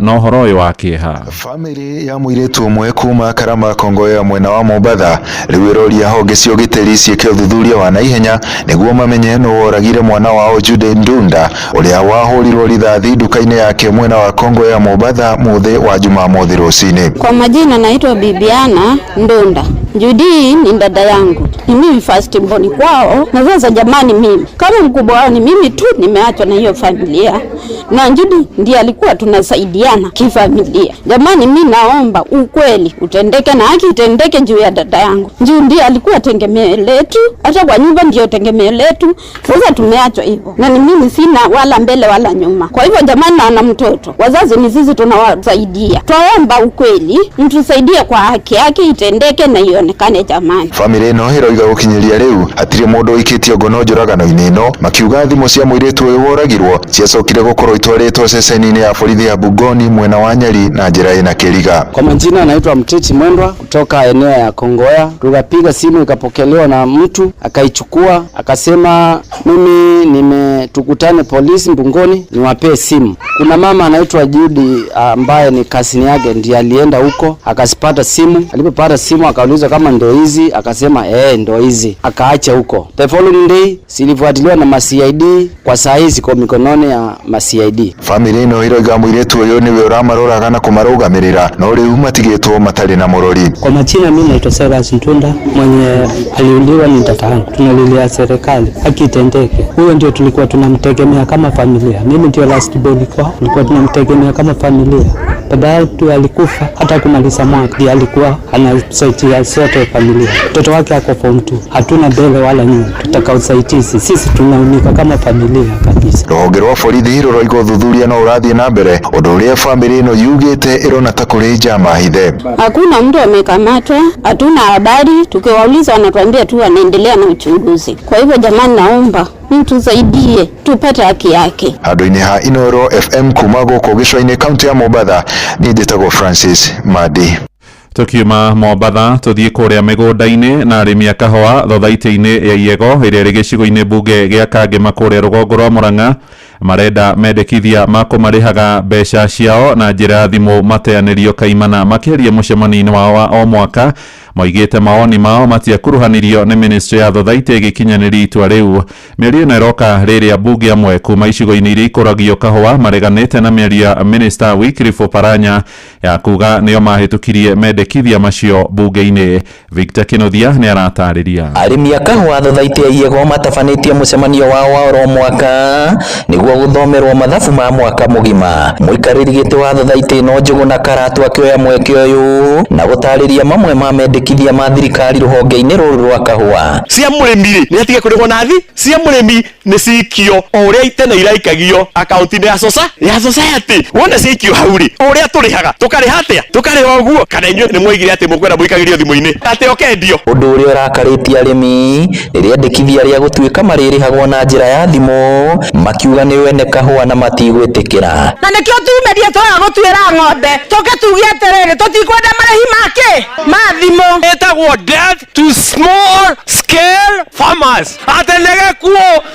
no horo uyu wa kieha. Family ya muiretu umwe kuma Karama Kongoya mwena wa Mombatha riu iroria honge cio giteri cieke uthuthuria wa naihenya niguo mamenye no woragire mwana wao Jude Ndunda uria wahurirwo rithathi nduka-ini yake mwena wa Kongoya Mombatha muthe wa Jumamothi rucini. Kwa majina naitwa Bibiana Ndunda. Judy ni dada yangu. Ni mimi first born kwao. Na sasa jamani, mimi kama mkubwa wao ni mimi tu nimeachwa na hiyo familia. Na Judy ndiye alikuwa tunasaidiana kifamilia. Jamani, mimi naomba ukweli utendeke na haki itendeke juu ya dada yangu. Judy ndiye alikuwa tegemeo letu, hata kwa nyumba ndio tegemeo letu. Sasa tumeachwa hivyo. Na ni mimi sina wala mbele wala nyuma. Kwa hivyo jamani, na mtoto, wazazi ni sisi tunawasaidia. Tuomba ukweli, mtusaidie kwa haki yake itendeke na ionekane jamani. Family no hiroiga gukinyiria riu atire mundu ikitio ngono njuragano-ini ino makiuga thimu cia muiretu uyu woragirwo ciacokire gukorwo itwaritwo ceceni-ini ya borithi ya Bungoni mwena wa Nyeri na njira ina kiriga. Kwa majina anaitwa Mtiti Mwendwa kutoka eneo ya Kongoya. Tukapiga simu ikapokelewa na mtu akaichukua akasema mimi tukutane polisi Bungoni niwapee simu. Kuna mama anaitwa Judy ambaye ni kasini yake ndiye alienda huko akasipata simu. Alipopata simu akauliza kama ndo hizi, akasema ndo hizi, akaacha huko. The following day silifuatiliwa na CID, kwa saa hizi kwa mikononi ya CID. Family no hiroiga muiretu uyu niwe uramarora na kumarugamirira no riu matigitwo matari na murori. Kwa majina mimi naitwa Cyrus Ntunda, mwenye aliuliwa ni dada yangu. Tunalilia serikali haki itendeke. Huyo ndio tulikuwa tunamtegemea kama familia. Mimi ndio last born kwao, tulikuwa tunamtegemea kama familia. Baba yetu alikufa hata kumaliza mwaka, ndiye alikuwa anasaidia sote familia. Mtoto wake ako form 2. Hatuna mbele wala nyuma. Tutaka usaidizi. Sisi tunaunika kama familia kabisa. Rũhonge rwa borithi rũroiga ũthuthuria no ũrathiĩ na mbere ũndũ ũrĩa family ĩno yugĩte ĩrona ta kũrĩ njama hithe. Hakuna mtu amekamatwa, hatuna habari. Tukiwauliza wanatuambia tu wanaendelea na uchunguzi. Kwa hivyo jamani, naomba mtusaidie tupate haki yake. Handũ-inĩ ha Inooro FM kuma gũkũ gĩcũa-inĩ kaunti ya Mombatha niĩ njĩtagwo Francis Madi. Tukiuma Mombatha tuthie kuria migunda-ini na arimi a kahua thothaiti-ini ya Yego iria ri gicigo-ini bunge gia Kangema kuria rugongo rwa Murang'a marenda mendekithia makumarihaga mbeca ciao na njira thimu mateanirio kaimana makiaria mucemanio wao wa o mwaka moigite maoni mao matiakuruhanirio ni ministry ya thothaiti igikinyanĩria itua riu. Mĩario ĩno ĩroka rĩrĩa bunge amwe kuma icigo-inĩ iria ikũragio kahua mareganĩte na mĩario ya minister Wycliffe Oparanya ya kuga nĩo mahĩtũkirie mendekithia macio bunge-inĩ. Victor Kinothia nĩ aratarĩria. Arĩmi a kahua thothaiti ya Yego matabanĩtie mũcemanio wao wa oro mwaka nĩguo gũthomerwo mathabu ma mwaka mũgima. Mũikarĩri gĩtĩ wa thothaiti ĩno Njũgũna Karatu akĩoya mweke ũyũ na gũtarĩria mamwe ma mendekithia ma thirikari rũhonge-inĩ rũrũ rwa kahua. Cia mũrĩmi nĩ atige kũrĩhwo na thi, cia mũrĩmi nĩ cikio o ũrĩa itene iraikagio akaunti-inĩ ya society. Wona cikio hauri ũrĩa tũrĩhaga tũkarĩha atĩa, tũkarĩha ũguo kana inyuĩ nĩ mwoigire atĩ mũkwenda mũikagĩrio thimũ-inĩ atĩ okendio. Ũndũ ũrĩa ũrakarĩtie arĩmi rĩrĩa ndekithia rĩa gũtuĩka marĩrĩhagwo na njĩra ya thimũ makiuga nĩ wene kahua na matigwĩtĩkĩra. Na nĩkĩo tumerie twaga gũtuĩra ng'ombe tũke tuge atĩrĩrĩ tũtikwenda marĩhi make ma thimũ. Etagwo death to small scale farmers. Atenege kuo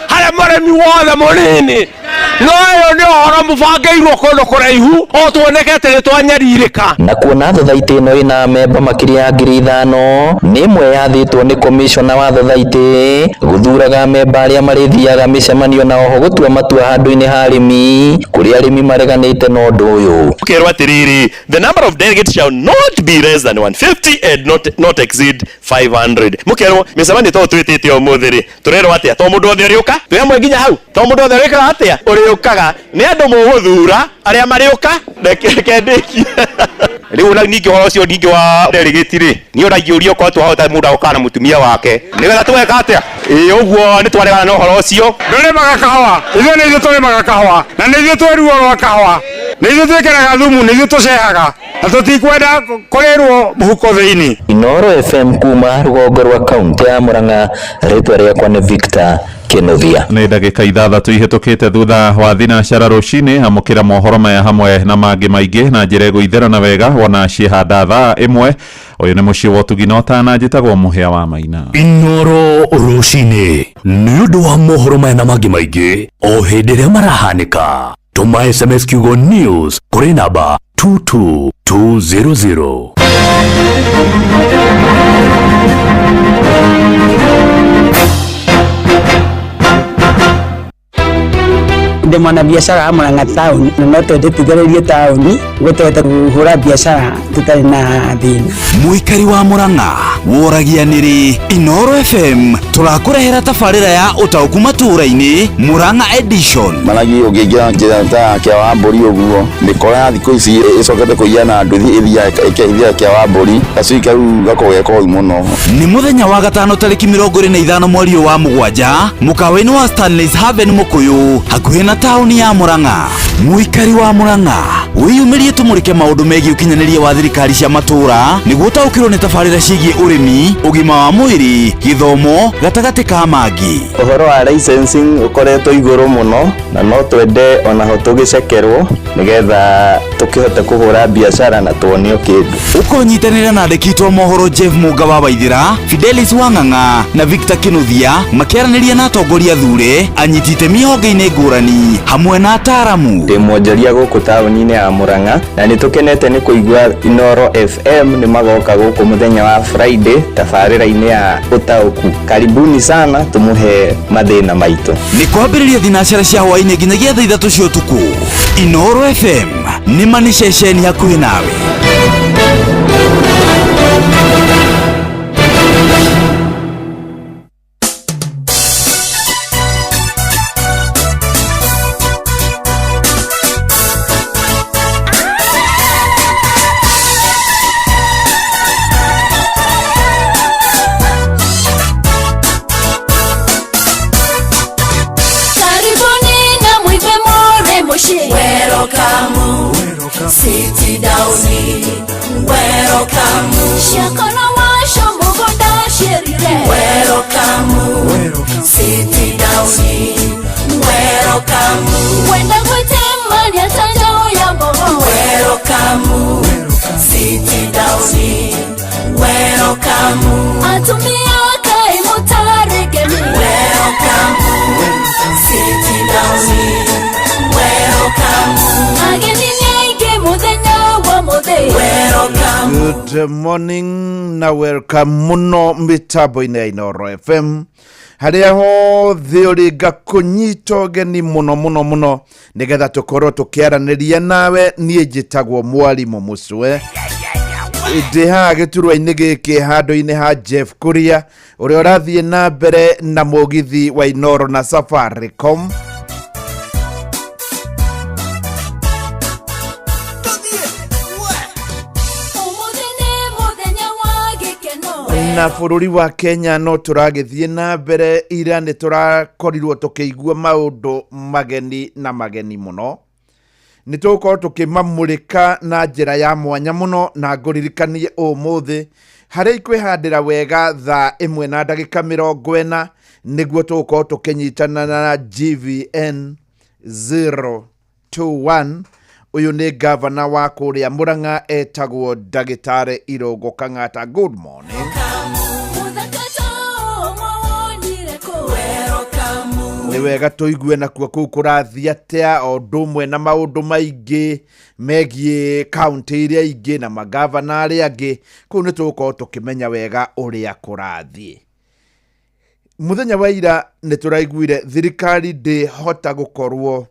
harĩa mũrĩmi wothe mũnini. No ĩyo nĩ ũhoro mũbangĩirwo kũndũ kũraihu o tuonekete nĩ twanyarirĩka. Na kuona thothaitĩ ĩno ĩna memba makĩria ya 5,000 nĩ ĩmwe yathĩtwo nĩ komishona wa thothaitĩ gũthuraga memba arĩa marĩthiaga mĩcemanio na oho gũtua matua handũ-inĩ ha arĩmi kũrĩa arĩmi mareganĩte na ũndũ ũyũ. Ũkerwo atĩrĩrĩ, the number of delegates shall not be less than 150 and not exceed 500. Mũkerwo mĩcemanio to twĩtĩte ũmũthĩ-rĩ tũrerwo atĩa to mũndũ othe ũrĩũka twĩ hamwe nginya hau to mũndũ othe ũrĩkaga atĩa ũrĩũkaga nĩ andũ mũgũthura arĩa marĩũka ndĩki rĩu na ningĩ ũhoro ũcio ningĩ wa delegate-rĩ nĩ ũraiyũria okorwo twahota mũndũ agoka na mũtumia wake nĩgetha tweka atĩa ũguo nĩ twaregana na ũhoro ũcio. Ndũrĩmaga kahũa ithuĩ nĩ ithuĩ tũrĩmaga kahũa na nĩ ithuĩ twĩ ruo rwa kahũa nĩ ithuĩ twĩkĩraga thumu nĩ ithuĩ tũcehaga na tũtikwenda kũrĩrwo mũhuko thĩinĩ. Inooro FM kuma rũgongo rwa kaunti ya Murang'a rĩtwa rĩakwa nĩ Victor Kinothia. Nĩ ndagĩka 6 ihĩtũkĩte thutha wa thinacara rũcinĩ amũkĩra mohoro maya hamwe na mangĩ maingĩ na njĩra ĩgũitherana wega wona ciĩhanda thaa 1. Ũyũ nĩ mũciĩ wa Ũtuginota na njĩtagwo Mũhĩa wa Maina. Inooro rũcinĩ nĩ ũndũ wa mohoro maya na mangĩ maingĩ o hĩndĩ ĩrĩa marahanĩka. tuma SMS kiugo news kuri namba 22200. Ndi mwana biashara wa Murang'a town no twende tugererie tauni gutete kuhura biashara tutari na thina. Muikari wa Murang'a woragia niri Inoro FM turakurehera tafarira ya utauku matura-ini Murang'a edition. Malagi ugigira njata kia wa mburi uguo mikora thiko ici icokete kuiana nduthi ithia kia wa mburi gacika ru gakoyeko muno. Ni muthenya wa gatano tariki 25 mweri wa mugwanja mukawa-ini wa Stanley's Haven Mukuyu hakuhi na tauni ya Murang'a. Muikari wa Murang'a wiyumirie tumurike maundu megie ukinyaniria wa thirikari cia matura niguo utaukirwo ni tafarira cigie urimi ugima wa mwiri githomo gatagati ka mangi. Uhoro wa licensing ukoretwo iguru muno na no twende ona ho tugicekerwo nigetha tukihote kuhura biashara na tuonio kindu. Ukonyitanira na ndekitwo mohoro Jeff Muga wa Baithira, Fidelis Wang'ang'a na Victor Kinuthia makiaraniria na atongoria thure anyitite mihonge-ini ngurani hamwe na ataramu. Ndi mwonjoria guku tauni-ini ya Murang'a na nitukenete ni kuigua Inoro FM ni magoka guku muthenya wa Friday tafarira-ini ya utauku. Karibuni sana, tumuhe mathina maitu. Ni kwambiriria thinacera cia hwaini nginyagia thaa 3 cia utuku. Inoro FM ni mani ceceni hakuhi nawe. Sit down, welcome. Shakana washo mugoda sherire. Welcome. Sit down, welcome. Wenda kwete mani atanja uyambo. Welcome. Sit down, welcome. Atumia kai mutaregemi. Welcome. Sit down, welcome. Good morning na welcome muno mitambo-ini ya Inoro FM haria hothe uri gakunyito geni muno nigetha tukorwo tukiaraniria nawe nie njitagwo Mwalimu Mucwe ndi ha giturwa-ini giki handu-ini ha Jeff Kuria uria urathie na mbere na mugithi wa Inoro na Safaricom. Na bururi wa Kenya no turagithie na mbere ira ni turakorirwo tukiigua maundu mageni na mageni muno. Ni tuko tukimamurika na njira ya mwanya muno na nguririkanie umuthi haria ikwihandira wega thaa 1:40 niguo tuko tukinyitana na GVN 021. Uyu ni governor wa kuria Murang'a etagwo Ndagitari Irungu Kang'ata. Good morning. Ni wega tuigue na kuo kuu kurathia atia o ndumwe na maundu maingi megie county iria ingi na magavana aria angi kuu ni tuko tukimenya wega uria kurathie. Muthenya wa ira ni turaiguire thirikari ndi hota gukorwo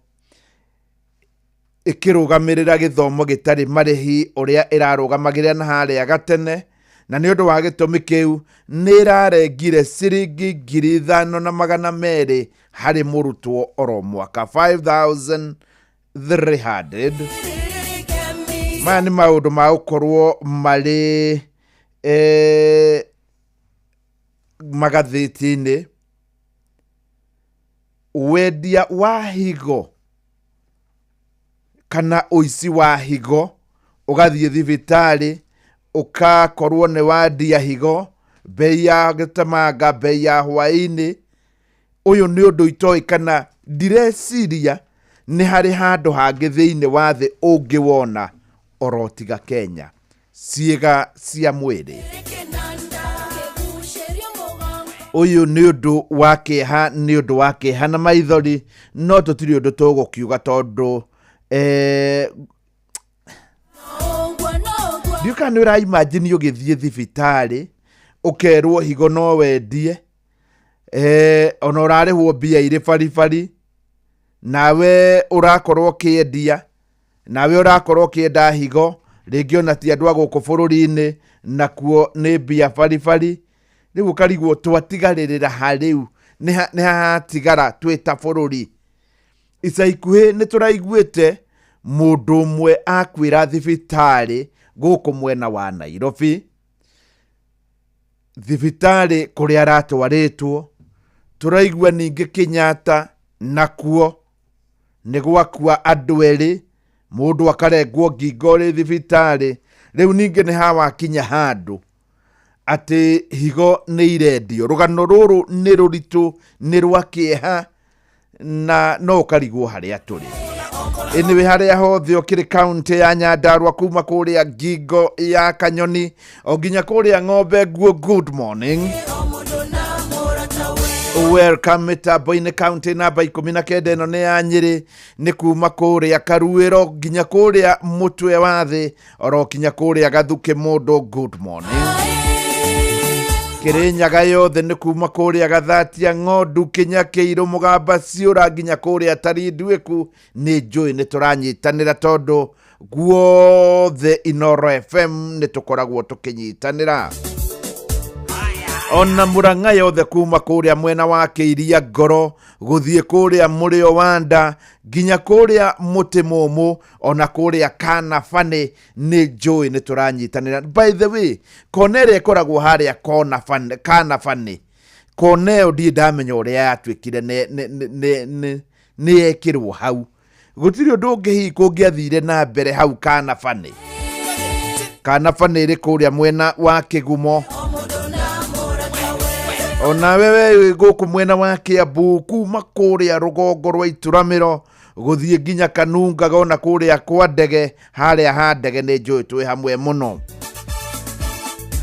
ikirugamirira githomo gitari marihi uria irarugamagira na haria gatene na ni undu wa gitumi kiu ni irarengire ciringi 5,200 hari murutwo oro mwaka 5,300. Maya ni maundu ma ukorwo mari magathiti-ini. Wendia wa higo kana uici wa higo ugathie thibitari ukakorwo ni wandia higo bei ya gitamanga bei ya hwaini. Uyu ni undu itoi kana direciria ni hari handu hangi thiini wa thi ungiwona orotiga Kenya ciega cia mwiri. Uyu ni undu wa kieha na maithori no tutiri undu tugukiuga tondu ndiuka nä å raimagine å gä thiä thibitarä å kerwo higo no wendie ona å rarä hwo mbia irä baribari nawe å rakorwo kä endia nawe å rakorwo kä enda higo rä ngä ona ti andå a gå kå bå rå ri-inä nakuo nä mbia baribari rä u å karigwo twatigarä rä ra harä u nä hatigara twä ta bå rå ri ica ikuhä nä tå raiguä te må ndå å mwe akwä ra thibitarä gå kå mwena wa Nairobi thibitarä kå rä a aratwarä two tå raigua ningä Kenyatta nakuo nä gwakua andå erä må ndå akarengwo ngingo rä thibitarä rä u ningä nä hawakinya handå atä higo nä irendio rå gano rå rå nä rå ritå nä rwa kä eha na no å karigwo harä a tå rä anyway harä a hothe å kä rä kauntä ya Nyandarua kuma kå rä a ngingo ya Kanyoni o nginya kå rä a Ng'ombe Nguo. Good morning, welcome mitambo-inä kauntä namba 19 ĩno nĩ ya Nyĩrĩ nĩ kuma kå rĩ a Karuĩro nginya kå rĩ a Mũtwe wa thĩ oro kinya kå rĩ a Gathuke Mũndũ. Good morning, Kĩrĩnyaga yothe nĩ kuma kå rĩ a Gathatia Ng'ondu Kinya Kĩirũ Mũgamba Ciũra nginya kå rĩ a Tarinduĩku nĩ njũĩ nĩ tũranyitanĩra tondũ guothe Inoro FM nĩ tũkoragwo tũkĩnyitanĩra ona Murang'a yothe kuma kå rĩ a mwena wa Kĩiria Ngoro gũthiĩ kå rĩ a Mũrĩo wa Nda nginya kå rĩ a Mũtĩ Mũmũ ona kå rĩ a Kanabanĩ nĩ njũĩ nĩ tũranyitanĩra. By the way, kona ĩrĩa ĩkoragwo harĩa Kanabanĩ, kona ĩyo ndirĩ ndamenya ũrĩa yatuĩkire nĩ yekĩrwo hau, gũtirĩ ũndũ ũngĩ hihi kũngĩathire na mbere hau Kanabanĩ ĩrĩ kå rĩ a mwena wa Kĩgumo ona wewe gũkũ mwena wa Kĩambu kuma kå rĩ a rũgongo rwa Ituramĩro gũthiĩ nginya Kanunga ona kå rĩ a kwa Ndege harĩa ha Ndege nĩ njũĩ twĩ hamwe mũno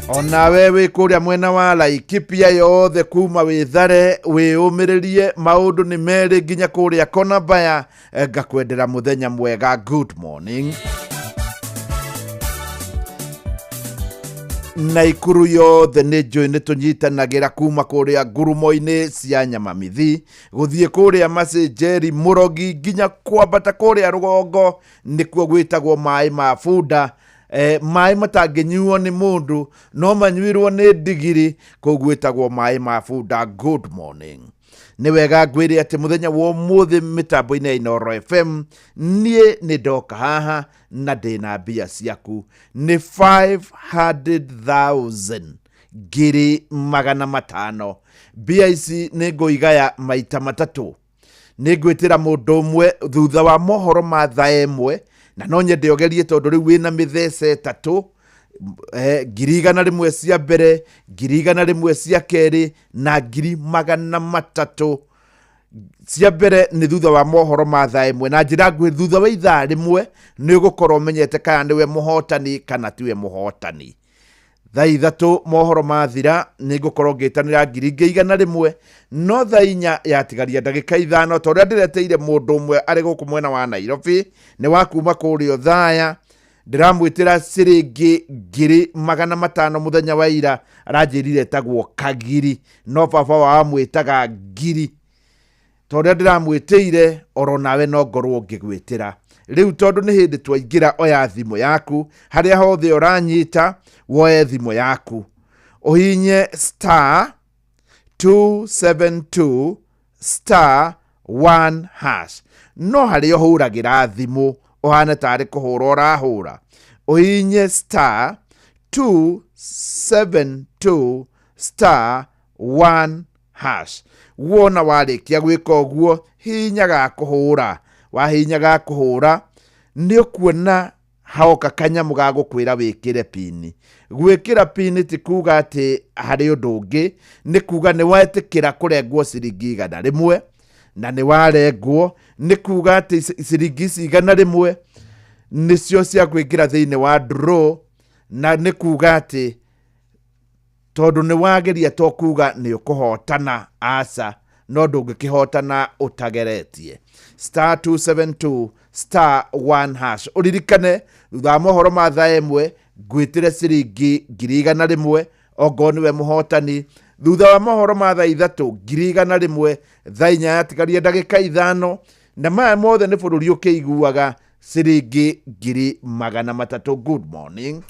ona wewe kå rĩ a mwena wa Laikipia yothe kuma wĩthare wĩũmĩrĩrie maũndũ nĩ merĩ nginya kå rĩ a Konabaya ngakwendera mũthenya mwega. Good morning, Naikuru yothe nĩ njũĩ nĩ tũnyitanagĩra kuma kå rĩ a ngurumo-inĩ cia Nyamamithi gũthiĩ kå rĩ a Macĩnjeri Mũrogi nginya kwambata kå rĩ a rũgongo nĩkuo gwĩtagwo maĩ ma bunda maĩ matangĩnyuo nĩ mũndũ no manyuirwo nĩ ndigiri kũu gwĩtagwo maĩ ma bunda. Good morning, nĩ wega ngwĩre atĩ mũthenya wa ũmũthĩ mĩtambo-inĩ ya Inoro FM niĩ nĩ ndoka haha na ndĩna mbia ciaku nĩ 500,000 ngiri 500. Mbia ici nĩ ngũigaya maita matatũ, nĩ ngwĩtĩra mũndũ ũmwe thutha wa mohoro ma thaa ĩmwe na no nyende ogerie tondũ rĩu wĩna mĩthece ĩtatũ 100 cia mbere 100 cia kerĩ na 300 cia mbere nĩ thutha wa mohoro ma thaa ĩmwe na njĩra nguhĩ thutha wa ithaa rĩmwe nĩ ũgũkorwo menyete kana nĩwe mũhotani kana tiwe mũhotani. Thaa ithatũ mohoro mathira nĩ ngũkorwo ngĩtanĩra 100 no thaa 4 yatigaria ndagĩka 5 tondũ ndĩreteire mũndũ ũmwe arĩ gũkũ mwena wa Nairobi nĩ wa kuma kũrĩa Thaya ndiramwĩtĩra ciringi 500 mũthenya wa ira aranjĩrire tagwo Kagiri no baba wa amwĩtaga Ngiri tondũ ndiramwĩtĩire oro nawe no ngorwo ngĩgwĩtĩra rĩu tondũ nĩ hĩndĩ twaingĩra oya thimũ yaku harĩa hothe ũranyita woe thimũ yaku ũhinye *272 *1# no harĩa ũhũragĩra thimũ ũhana tarĩ kũhũra ũrahũra ũhinye *272 *1# wona warĩkia gwĩka ũguo hinyaga kũhũra wahinyaga kũhũra nĩ ũkuona haoka kanyamũ ga gũkwĩra wĩkĩre pini. Gwĩkĩra pini ti kuga atĩ harĩ ũndũ ũngĩ nĩ kuga nĩ wetĩkĩra kũrengwo ciringi 100 na nĩ warengwo nĩ kuga atĩ ciringi 100 nĩcio cia gwĩkĩra thĩinĩ wa draw na nĩ kuga atĩ tondũ nĩ wageria to kuga nĩ ũkũhotana aca no ndũngĩkĩhotana ũtageretie. Star 272 star 1 hash. Ũririkane thutha wa mohoro ma thaa ĩmwe ngwĩtĩre ciringi 100 ogo niwe mũhotani. Thutha wa mohoro ma thaa 3 100 thaa 4 yatigarie ndagĩka 5 na maya mothe nĩ bũrũri ũkĩiguaga ciringi 300. Good morning.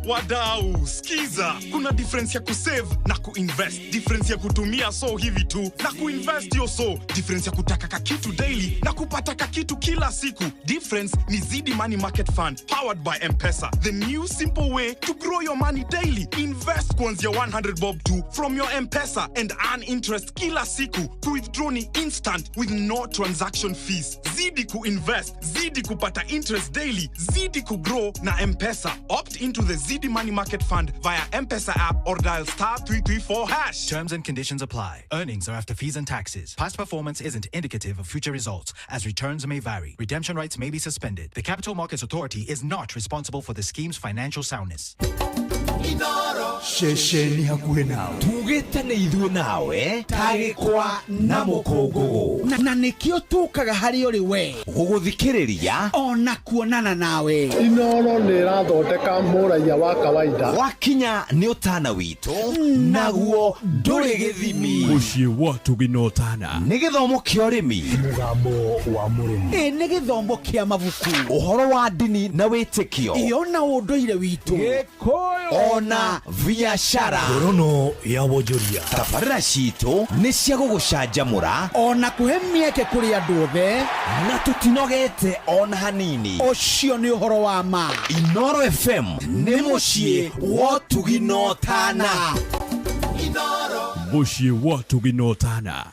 Wadau, skiza, kuna difference ya kusave na kuinvest, difference ya kutumia so hivi tu na kuinvest yo so, difference ya kutaka kakitu daily na kupata kakitu kila siku. Difference ni Zidi Money Market Fund powered by M-Pesa, the new simple way to grow your money daily. Invest kuanzia 100 bob tu from your M-Pesa and earn interest kila siku. Withdraw ni instant with no transaction fees. Zidi kuinvest, zidi kupata interest daily, zidi kugrow na M-Pesa. Opt into the Zidi Money Market Fund via M-Pesa app or dial star 334 hash. Terms and conditions apply. Earnings are after fees and taxes. Past performance isn't indicative of future results, as returns may vary. Redemption rights may be suspended. The Capital Markets Authority is not responsible for the scheme's financial soundness. Shesheni hakuhe nawe tugite ni ithuĩ nawe tagĩkwa na mũkũngũgũ na nĩkĩo tũkaga harĩ ũrĩ we gũgũthikĩrĩria ona kuonana nawe. Inoro nĩ ĩrathondeka mũraia wa kawaida wakinya nĩ ũtana witũ naguo ndũrĩ gĩthimi. Mũciĩ wa Tũginotana nĩ gĩthomo kĩa ũrĩmi, mũgambo wa mũrĩmi, nĩ gĩthomo kĩa mabuku, ũhoro wa ndini na wĩtĩkio, ona ũndũire witũ, Gĩkũyũ ona biashara, ngorono ya wonjoria. Tabarĩra citũ nĩ cia gũgũcanjamũra ona kũhe mĩeke kũrĩ andũ othe na tũtinogete ona hanini. Ũcio nĩ ũhoro wa ma. Inoro FM nĩ mũciĩ wa Tũginotana. Mũciĩ wa Tũginotana.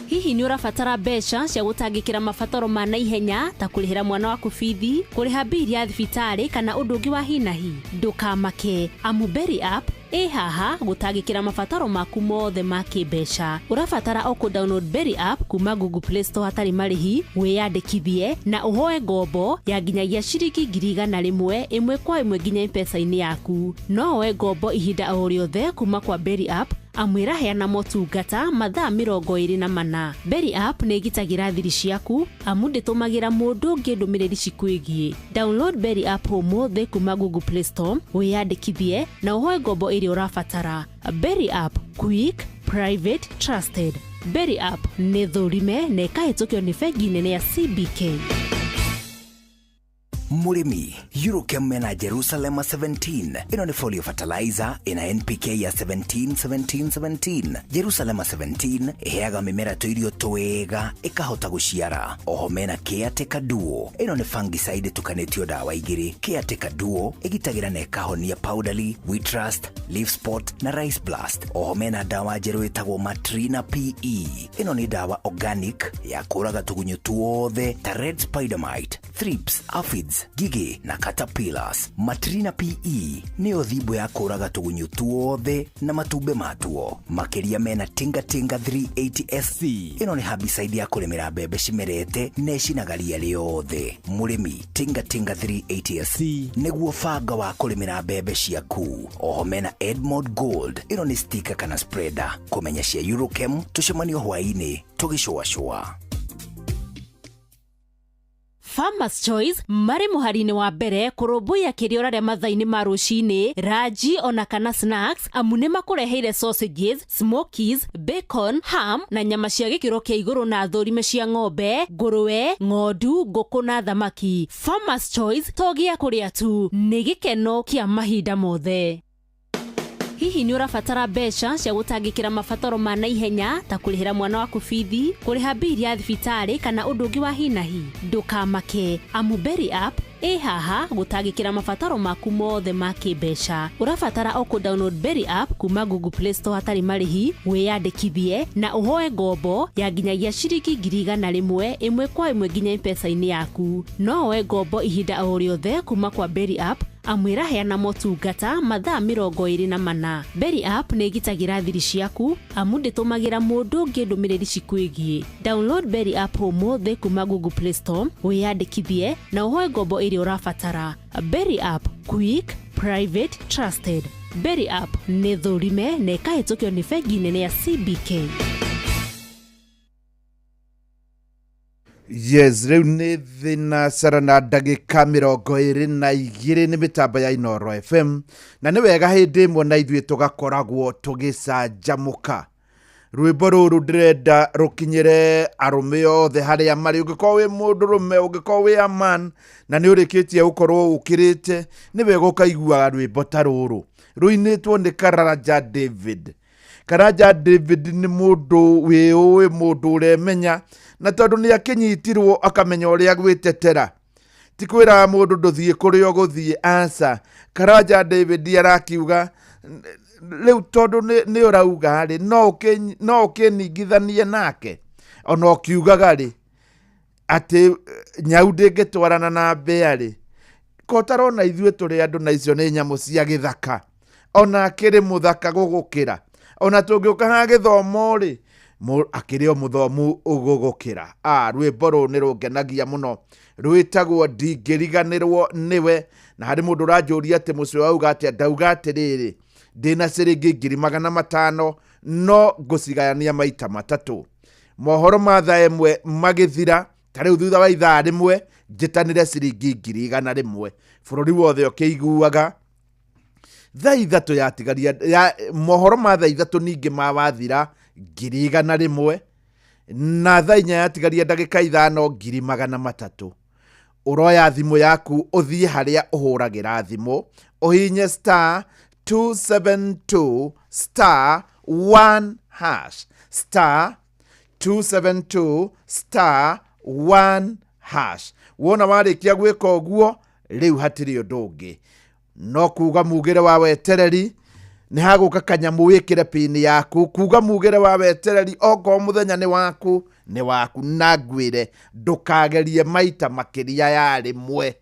Hihi nĩ ũrabatara mbeca cia gũtangĩkĩra mabataro ma naihenya ta kũrĩhĩra mwana waku bithi, kũrĩha bili ya thibitarĩ kana ũndũ ũngĩ wa hinahi? Ndũkamake, Amuberi app ĩ haha gũtangĩkĩra mabataro maku mothe ma kĩmbeca. Ũrabatara o kũ-download Berry app kuma Google Play Store hatarĩ marĩhi, wĩyandĩkithie na ũhoe ngombo ya nginyagia ciringi 100 ĩmwe kwa ĩmwe nginya M-Pesa-inĩ yaku. No woe ngombo ihinda o rĩothe kuma kwa Berry app, amwĩra heana motungata mathaa 24. Berry app nĩ ĩgitagĩra thiri ciaku, amu ndĩtũmagĩra mũndũ ũngĩ ndũmĩrĩri cikwĩgiĩ. Download Berry app ũmũthĩ kuma Google Play Store, wĩyandĩkithie na ũhoe ngombo ĩrĩa ũrabatara. Berry app, quick, private, trusted. Berry app nĩ thũrime na ĩkahĩtũkio nĩ bengi nene ya CBK. Murimi, Eurochem mena Jerusalem 17. Ino ni folio fertilizer ina NPK ya 17. Jerusalem 17 iheaga mimera tuirio twega ikahota guciara. Oho mena Caretaker Duo. Ino ni fungicide tukanĩtio dawa igĩrĩ. Caretaker Duo igitagira na ikahonia powdery, wheat rust, leaf spot na rice blast. Oho mena dawa njerũ ĩtagwo Matrina PE. Ino ni dawa organic ya kũraga tũgunyũ tuothe ta red spider mite, thrips, aphids, gigi na caterpillars. Matrina PE nĩyo thimbo ya kũraga tũgunyũ tuothe na matumbe matuo. Makĩria mena Tingatinga 380 SC. Ĩno nĩ herbicide ya kũrĩmĩra mbembe cimerete na ĩcinagaria rĩothe. Mũrĩmi, Tingatinga 380 SC nĩguo banga wa kũrĩmĩra mbembe ciaku. Oho mena Edmond Gold. Ĩno nĩ sticker kana spreader. Kũmenya cia Eurochem tũcemanio hwaĩ-inĩ tũgĩcũacũa. Farmers Choice marĩ mũhari-inĩ wa mbere kũrũmbũiya kĩrĩora rĩa mathaa-inĩ ma rũcinĩ, ranji ona kana snacks, amu nĩ makũreheire sausages, smokies, bacon, ham na nyama cia gĩkĩro kĩa igũrũ na thũrime cia ng'ombe, ngũrwe, ng'ondu, ngũkũ na thamaki. Farmers Choice to gĩa kũrĩa tu, nĩ gĩkeno kĩa mahinda mothe. Hihi nĩ ũrabatara mbeca cia gũtangĩkĩra mabataro ma naihenya ta kũrĩhĩra mwana waku bithi, kũrĩha bili ya thibitarĩ kana ũndũ ũngĩ wa hinahi? Ndũkamake, Amuberi app ĩ haha gũtangĩkĩra mabataro maku mothe ma kĩmbeca. Ũrabatara o kũ-download Berry app kuma Google Play Store hatarĩ marĩhi, wĩyandĩkithie na ũhoe ngombo ya nginyagia ciringi 100 ĩmwe kwa ĩmwe nginya M-Pesa-inĩ yaku. No woe ngombo ihinda o rĩothe kuma kwa Berry app, amwĩra heana motungata mathaa 24. Berry app nĩ ĩgitagĩra thiri ciaku, amu ndĩtũmagĩra mũndũ ũngĩ ndũmĩrĩri cikwĩgiĩ. Download Berry app ũmũthĩ kuma Google Play Store, wĩyandĩkithie na ũhoe ngombo ĩrĩa ũrabatara. Berry app, quick, private, trusted. Berry app nĩ thũrime na ĩkahĩtũkio nĩ bengi nene ya CBK. Yes, rĩu nĩ thinacara na ndagĩka 22 nĩ mĩtambo ya Inooro FM, na nĩ wega hĩndĩ ĩmwe na ithuĩ tũgakoragwo tũgĩcanjamũka. Rwĩmbo rũrũ ndĩrenda rũkinyĩre arũme othe harĩa marĩ, ũngĩkorwo wĩ mũndũrũme, ũngĩkorwo wĩ a man na nĩ ũrĩkĩtie gũkorwo ũkĩrĩte, nĩ wega ũkaigua rwĩmbo ta rũrũ rũinĩtwo nĩ Karanja David. Karanja David nĩ mũndũ wĩũĩ, mũndũ ũremenya, na tondũ nĩ akĩnyitirwo akamenya ũrĩa gwĩtetera. Ti kwĩra mũndũ ndũthiĩ kũrĩa ũgũthiĩ, aca. Karanja David arakiuga rĩu tondũ nĩ ũrauga rĩ, no ũkĩningithanie nake. Ona ũkiugaga rĩ atĩ nyau ndĩngĩtwarana na mbĩa rĩ, kotarona ithuĩ tũrĩ andũ na icio nĩ nyamũ cia gĩthaka. Ona akĩrĩ mũthaka gũgũkĩra. Ona tũngĩũka ha gĩthomo rĩ, akĩrĩ o mũthomu ũgũgũkĩra. Rwĩmbo rũrũ nĩ rũngenagia mũno, rwĩtagwo Ndingĩriganĩrwo Nĩwe. Na harĩ mũndũ ũranjũria atĩ mũciĩ wauga atĩa, ndauga atĩrĩrĩ, ndĩna ciringi 500 no ngũcigayania maita matatũ. Mohoro ma thaa ĩmwe magĩthira, ta rĩu thutha wa ithaa rĩmwe njĩtanĩre ciringi 100 bũrũri wothe ũkĩiguaga. Thaa ithatũ yatigaria mohoro ma thaa ithatũ ningĩ mawathira 100 na thaa 4 yatigaria ndagĩka 5 300. Uroya thimũ yaku ũthiĩ harĩa ũhũragĩra thimũ, ũhinye *272*1#, *272*1#. Wona warĩkia gwĩka ũguo, rĩu hatirĩ ũndũ ũngĩ no kuga mugĩre wa wetereri. Nĩ hagũka kanyamũ wĩkĩre pini yaku, kuga mugĩre wa wetereri. Oko mũthenya nĩ waku na ngwĩre ndũkagerie maita makĩria ya rĩmwe.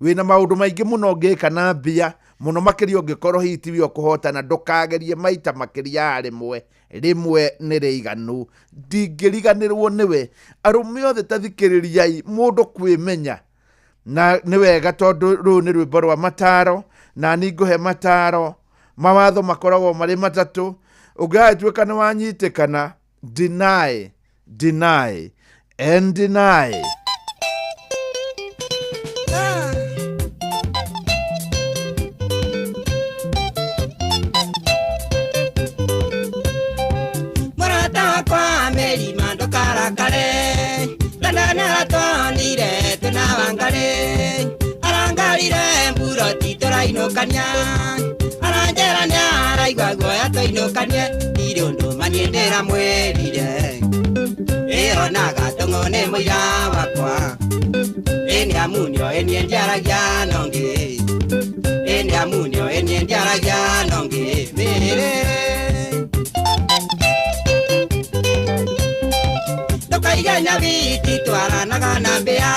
Wĩna maũndũ maingĩ mũno ũngĩka na mbia, mũno makĩria ũngĩkorwo hihi tiwe ũkũhotana, ndũkagerie maita makĩria ya rĩmwe. Rĩmwe nĩ rĩiganu. Ndingĩriganĩrwo nĩwe. Arũme othe tathikĩrĩriai, mũndũ kwĩmenya. Na nĩ wega tondũ rũrũ nĩ rwĩmbo rwa mataro, na ningũhe mataro. Mawatho makoragwo marĩ matatũ. Ũngĩatuĩka nĩ wanyitĩkana, deny and deny. Murata kwa meri mando karakare, landana tonire tunawangare, arangarire mburoti torainokania. Araigua guoya tũinũkanie, irĩ ũndũ maniendera mwĩrire. Ĩronaga tũng'one mũira wakwa, ĩnĩ amunio ĩnie ndiaragia nongĩ, ĩnĩ amunio ĩnie ndiaragia nongĩ mĩrĩ. Ndũkaige nyabiti twaranaga na mbĩa,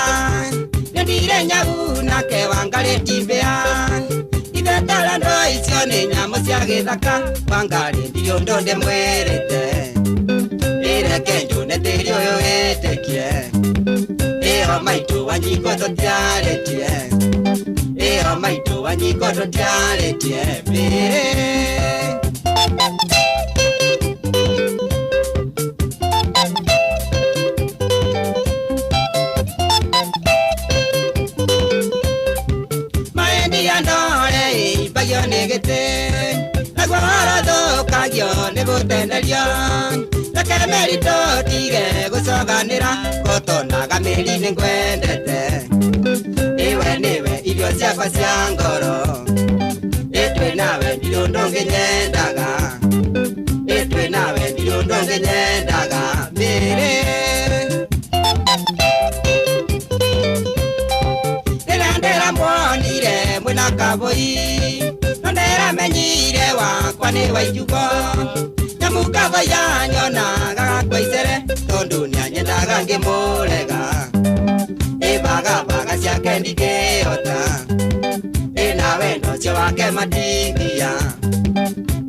nyendire nyagu nake wangarĩti mbĩa. Ithetara ndo icio nĩ nyamũ cia gĩthaka, wangarĩ ndio ndo ndĩmwĩrĩte. Ĩreke njũne tĩri ũyũ wĩtĩkie, ĩyo maitũ wanyingo tũtiarĩtie, ĩyo maitũ wanyingo tũtiarĩtie mĩrĩ. Bagio negete, agua harado cagio nebutenerio, la que merito tige gozoganera, cotona gameli nenguendete. Ewe idio sia pasiangoro, etwe nawe idio ndonge nyendaga, etwe nawe idio ndonge nyendaga, mere. Elandera mwonire mwena kaboi, nondera menyire wakwa nĩ waijugo. Nyamukava yanyona gagakwa icere, tondũ nĩanyendaga ngĩmũrega. Ĩbagabaga ciake ndingĩhota, ĩna wendo ũcio wake matingia,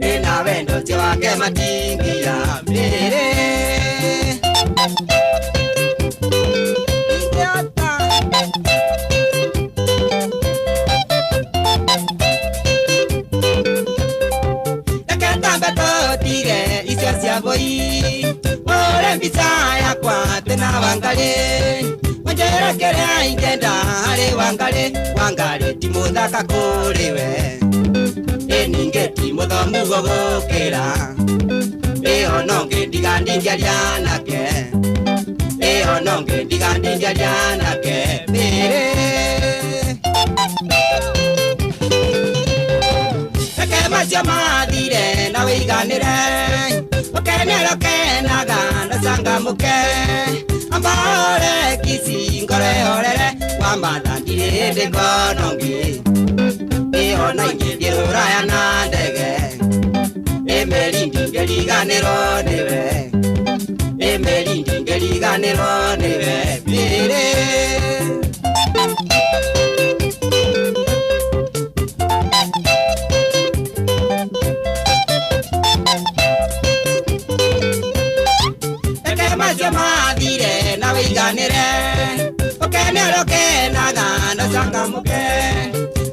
ĩna wendo ũcio wake matingia mĩrĩ. Ore mbisa yakwa tena wanga Wangari Wanjera kere ingenda hali Wangari timuthaka kuriwe Eningeti muthomu gugukira Eho nonge ndigandindia lianake Eho nonge ndigandindia lianake Eke masio mathire na wiganire Ukenero kenaga na sanga muke Ambahore kisi ngore horere Wamadhandire ndeko nongi Eho na ingi raya na ndege Emerindi ngeliganiro niwe Emerindi ngeliganiro niwe Eke masio mathire na wiganire Ukenero kenaga na sanga muke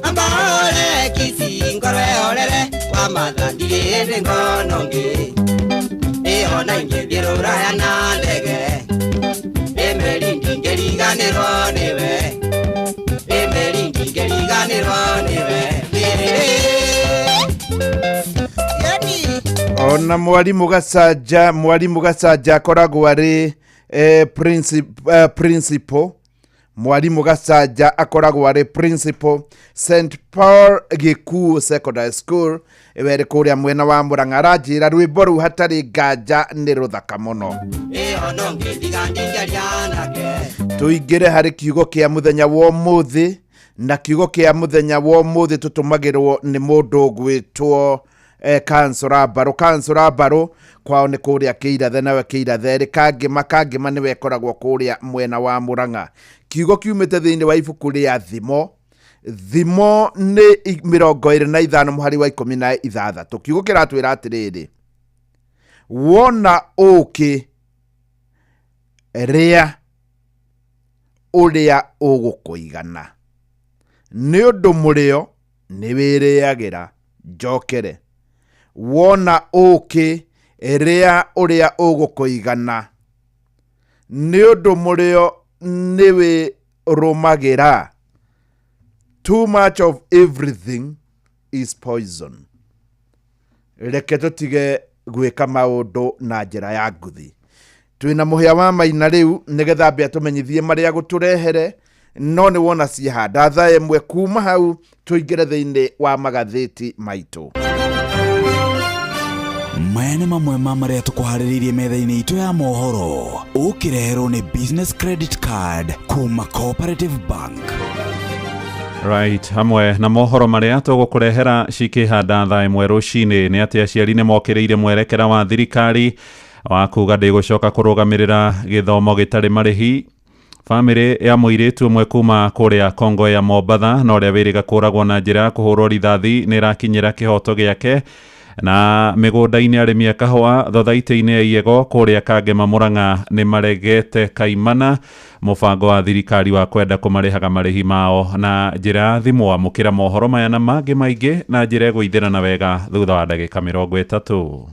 Ambahore kisi ngore horere Wamadhandire ndeko nongi Eho na ingi raya na ndege Emerindi ngeliganiro niwe Emerindi ngeliganiro niwe Ona mwalimu Gacaja akoragwo ari principal mwalimu Gacaja akoragwo ari principal St Paul Gikuo Secondary School ewere kuria mwena wa Murang'a aranjira rwimbo ru hatari nganja ni ruthaka muno tuingire hari kiugo kia muthenya wa umuthi na kiugo kia muthenya wa umuthi tutumagirwo ni mundu gwitwo Kansura Baro kwao ni kuria Keirathe nawe Keirathe kangima niwe koragwo kuria mwena wa Murang'a kiugo kiumite thiini wa ibuku ria Thimo ni 25 muhari wa 16 kiugo kiratwira atiriri wona uki ria uria ugukuigana ni undu murio ni wiriagira njokere wona uki ria uria ugukuigana ni undu murio ni wirumagira. Too much of everything is poison. Reke tutige gwika maundu na njira ya nguthi. Twina muhia wa maina riu nigetha mbia tumenyithie maria guturehere no ni wona cihanda thaa imwe kuma hau tuingire thiini wa magatheti maitu. Maya nĩ mamwe ma marĩa tũkũharĩrĩirie metha-inĩ itũ ya mohoro. Ũkĩreherwo nĩ business credit card kuma Cooperative Bank. Right, hamwe na mohoro maria tũgũkũrehera cikĩhanda thaa ĩmwe rũcinĩ nĩ atĩ aciari nĩ mokĩrĩire mwerekera wa thirikari wa kuga ndĩgũcoka kũrũgamĩrĩra gĩthomo gĩtarĩ marĩhi. Famĩlĩ ya mũirĩtu ũmwe kuma kũrĩa Kongo ya Mombatha na ũrĩa wĩrĩga kũragwo na njĩra ya kũhũrwo rithathi nĩ ĩrakinyĩra kĩhoto gĩake na mĩgũnda-inĩ arĩmi a kahũa thothaitĩ-inĩ ya Iyego kũrĩa Kangema Murang'a nĩ maregete kaimana mũbango wa thirikari wa kwenda kũmarĩhaga marĩhi mao na njĩra ya thimũ. Amũkĩra mohoro maya na mangĩ maingĩ na njĩra ĩgũithĩrana wega thutha wa ndagĩka 30.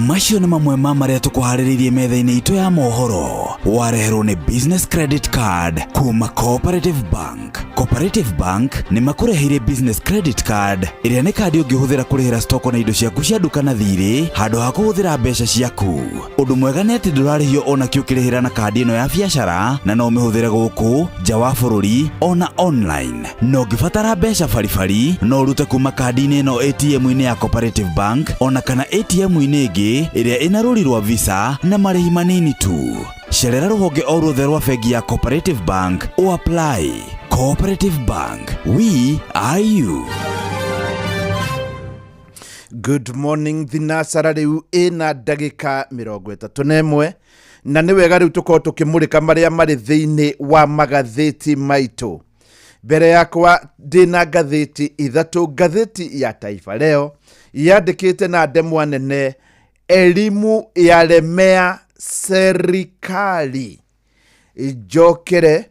Macio nĩ mamwe ma marĩa tũkũharĩrĩirie metha-inĩ itũ ya mohoro. Wareherwo nĩ business credit card kuma Cooperative Bank. Cooperative Bank nĩ makũreheire business credit card ĩrĩa nĩ kandi ũngĩhũthĩra kũrĩhĩra stoko na indo ciaku cia nduka na thirĩ handũ ha kũhũthĩra mbeca ciaku. Ũndũ mwega nĩ atĩ ndũrarĩhio ona kĩ ũkĩrĩhĩra na kandi ĩno ya biacara na no ũmĩhũthĩre gũkũ nja wa bũrũri ona online. No ũngĩbatara mbeca baribari no ũrute kuma kandi-inĩ ĩno ATM-inĩ ya Cooperative Bank ona kana ATM-inĩ ĩngĩ ĩrĩa ĩna rũri rwa visa na marĩhi manini tu. Cerera rũhonge o ruothe rwa bengi ya Cooperative Bank o apply. Cooperative Bank, we are you. Good morning, thinasara riu ina ndagika 31 na nĩ wega riu tukorwo tukimurika maria mari thiini wa magatheti maitu. Mbere yakwa ndina gatheti ithatu. Gatheti ya Taifa Leo yandikite na ndemwa nene, elimu yalemea serikali. Njokere.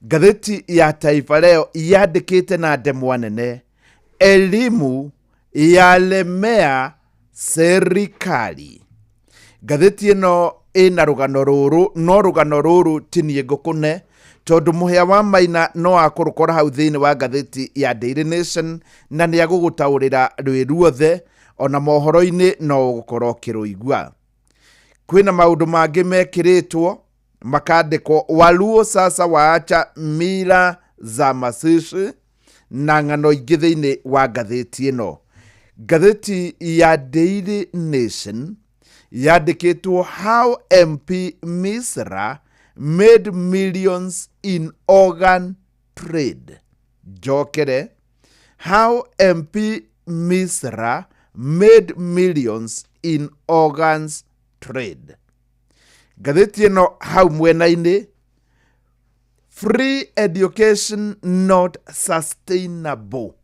Gatheti ya Taifa Leo yandikite na ndemwa nene, elimu yalemea serikali. Gatheti ino ina rugano ruru no rugano ruru tinie ngukune tondu muhia wa Maina no akurukora hau thiini wa ngatheti ya Daily Nation na ni agugutaurira rwi ruothe ona mohoro-ini no gukorwo kiruigua. Kwina maundu mangi mekiritwo makandikwo Waluo sasa waacha mila za mazishi na ng'ano ingi thiini wa ngatheti ino. Ngatheti ya Daily Nation yandikitwo how MP Misra made millions in organ trade. Jokere, how MP Misra made millions in organs trade. Gatheti ino hau mwena-ini, free education not sustainable.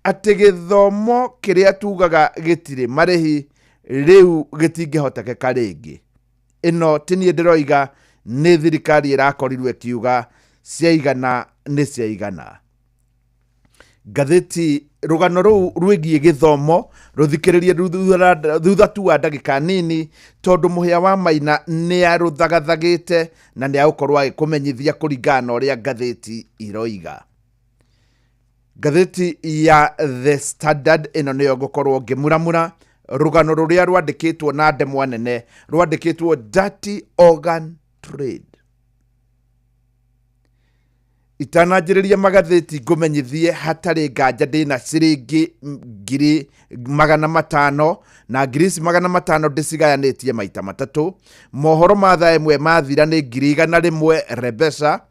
Ati githomo kiria tugaga gitire marehi riu gitingihoteka ringi. Ino tinie ndiroiga ni thirikari irakorirwe kiuga ciaigana ni ciaigana. Gatheti rugano ruu rwigie githomo ruthikiririe thutha tu wa ndagika nini tondu muhia wa Maina ni aruthagathagite na ni agukorwo agikumenyithia kuringana uria gatheti iroiga. Gatheti ya The Standard ino niyo gukorwo ngimuramura rugano ruria rwandikitwo na ndemwa nene rwandikitwo dirty organ trade. Itanajiriria magatheti ngumenyithie hatari nganja ndina ciringi 500 na ngiri 500 ndicigayanĩtie maita matatu. Mohoro ma thaa ĩmwe mathira nĩ 100 rebesa,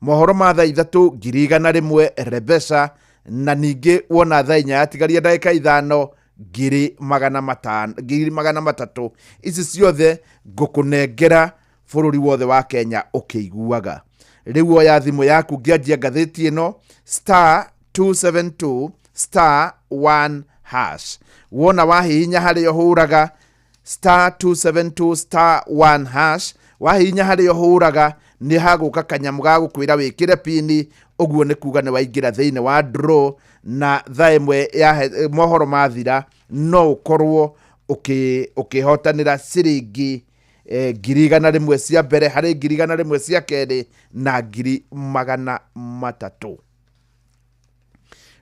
mohoro ma thaa ithatũ 100 rebesa, na ningĩ wona thaa 4 yatigaria ndagĩka 5 300. Ici ciothe ngũkũnengera bũrũri wothe wa Kenya ũkĩiguaga. Riu oya thimu yaku ngianjia ngatheti ino *272*1#. Wona wahihinya haria huraga *272*1#. Wahihinya haria huraga ni haguka kanyamu ga gukwira wikire pini, uguo ni kuga ni waingira thiini wa draw na thaa ĩmwe ya mohoro mathira no ukorwo ukihotanira ciringi 100 cia mbere hari 100 cia keri na 300.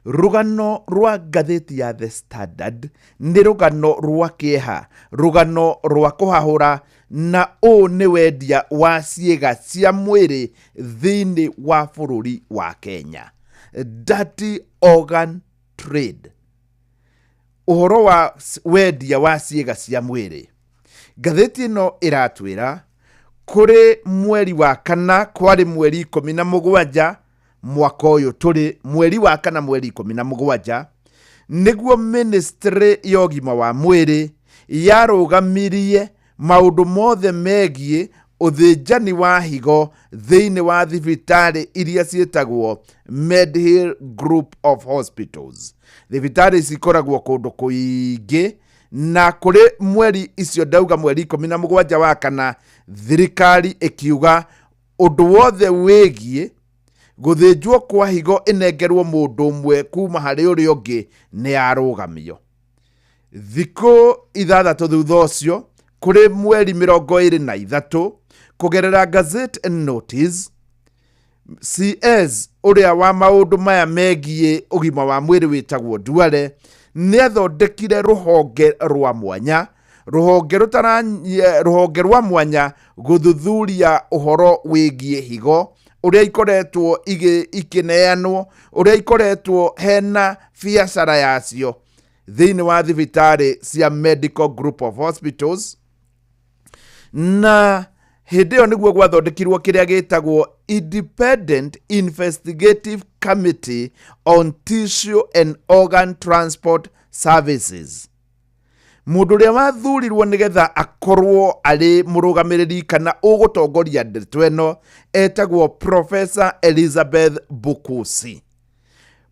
Rugano rwa ngatheti ya The Standard ni rugano rwa kieha, rugano rwa kuhahura na ni wendia wa ciega cia mwiri thiini wa bururi wa Kenya. Dirty organ trade, uhoro wa wendia wa ciega cia mwiri. Gatheti ino iratwira kuri mweri wa kana kwari mweri 17 mwaka uyu turi mweri wa kana mweri 17 niguo ministry ya ũgima wa mwiri yarugamirie maundu mothe megie uthinjani wa higo thiini wa thibitari iria cietagwo Medhill Group of Hospitals. Thibitari cikoragwo kundu kuingi na kuri mweri icio ndauga mweri 17 wa kana thirikari ikiuga undu wothe wigie guthinjwo kwa higo inengerwo mundu umwe kuma hari uri ungi ni arugamio. Thikũ 6 thutha ũcio kuri mweri 23 kugerera Gazette Notice, CS uria wa maundu maya megie ugima wa mwiri witagwo Duale ni athondekire ruhonge rwa mwanya, ruhonge rwa mwanya guthuthuria uhoro wigie higo uria ikoretwo ikineanwo, uria ikoretwo hena biacara yacio thiini wa thibitari cia Medical Group of Hospitals. Na hindi yo niguo gwathondekirwo kiria gitagwo Independent Investigative Committee on Tissue and Organ Transport Services. Mundu uria wathurirwo nigetha akorwo ari murugamiriri kana ugutongoria ndeto eno etagwo Professor Elizabeth Bukusi.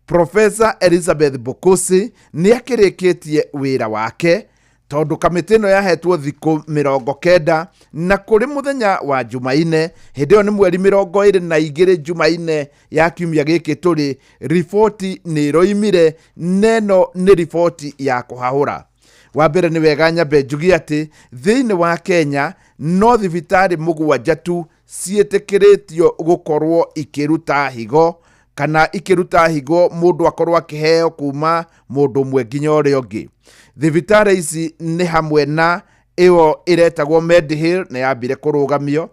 Professor Elizabeth Bukusi ni akirikitie wira wake tondu kamiti ino yahetwo thiku 90 na kuri muthenya wa Jumaine, hindi yo ni mweri 22 Jumaine ya kiumia giki turi, ripoti ni roimire. Neno ni ripoti ya kuhahura. Wa mbere ni wega nyambe njugi ati thiini wa Kenya no thibitari mugwanja tu cietikiritio gukorwo ikiruta higo, kana ikiruta higo mundu akorwo akiheo kuma mundu mwe nginya uria ungi. Thibitari ici ni hamwe na iyo iretagwo Medihill na yambire kurugamio,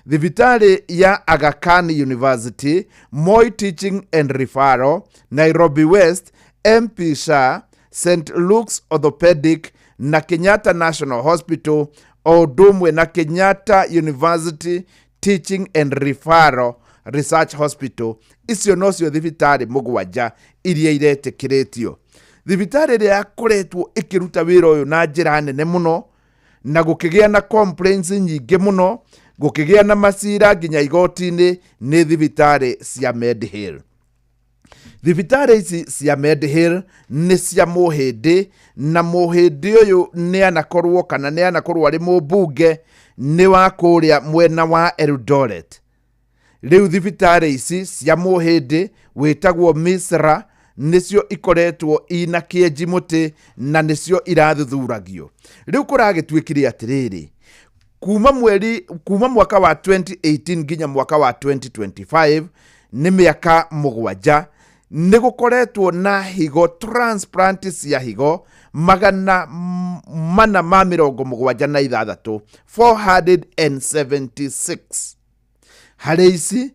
thibitari ya Aga Khan University, Moi Teaching and Referral, Nairobi West, MP Shah, St. Luke's Orthopedic na Kenyatta National Hospital, odumwe na Kenyatta University Teaching and Referral Research Hospital. Icio nocio thibitari mugwanja iria iretikiritio. Thibitari iria yakoretwo ikiruta wira uyu na njira nene muno na gukigia na complaints nyingi muno, gukigia na masira nginya igoti-ini ni thibitari cia Medihill. Thibitari ici cia Medihill ni cia muhindi, na muhindi uyu ni anakorwo kana ni anakorwo ari mubunge ni wa kuria mwena wa Eldoret. Riu thibitari ici cia muhindi witagwo Misra nicio ikoretwo ina kieji muti na nicio irathuthuragio. Riu kuragitwikire atiriri, kuma mwaka wa 2018 nginya mwaka wa 2025 ni miaka mugwanja ni gukoretwo na higo transplant cia higo 476 476. Hari ici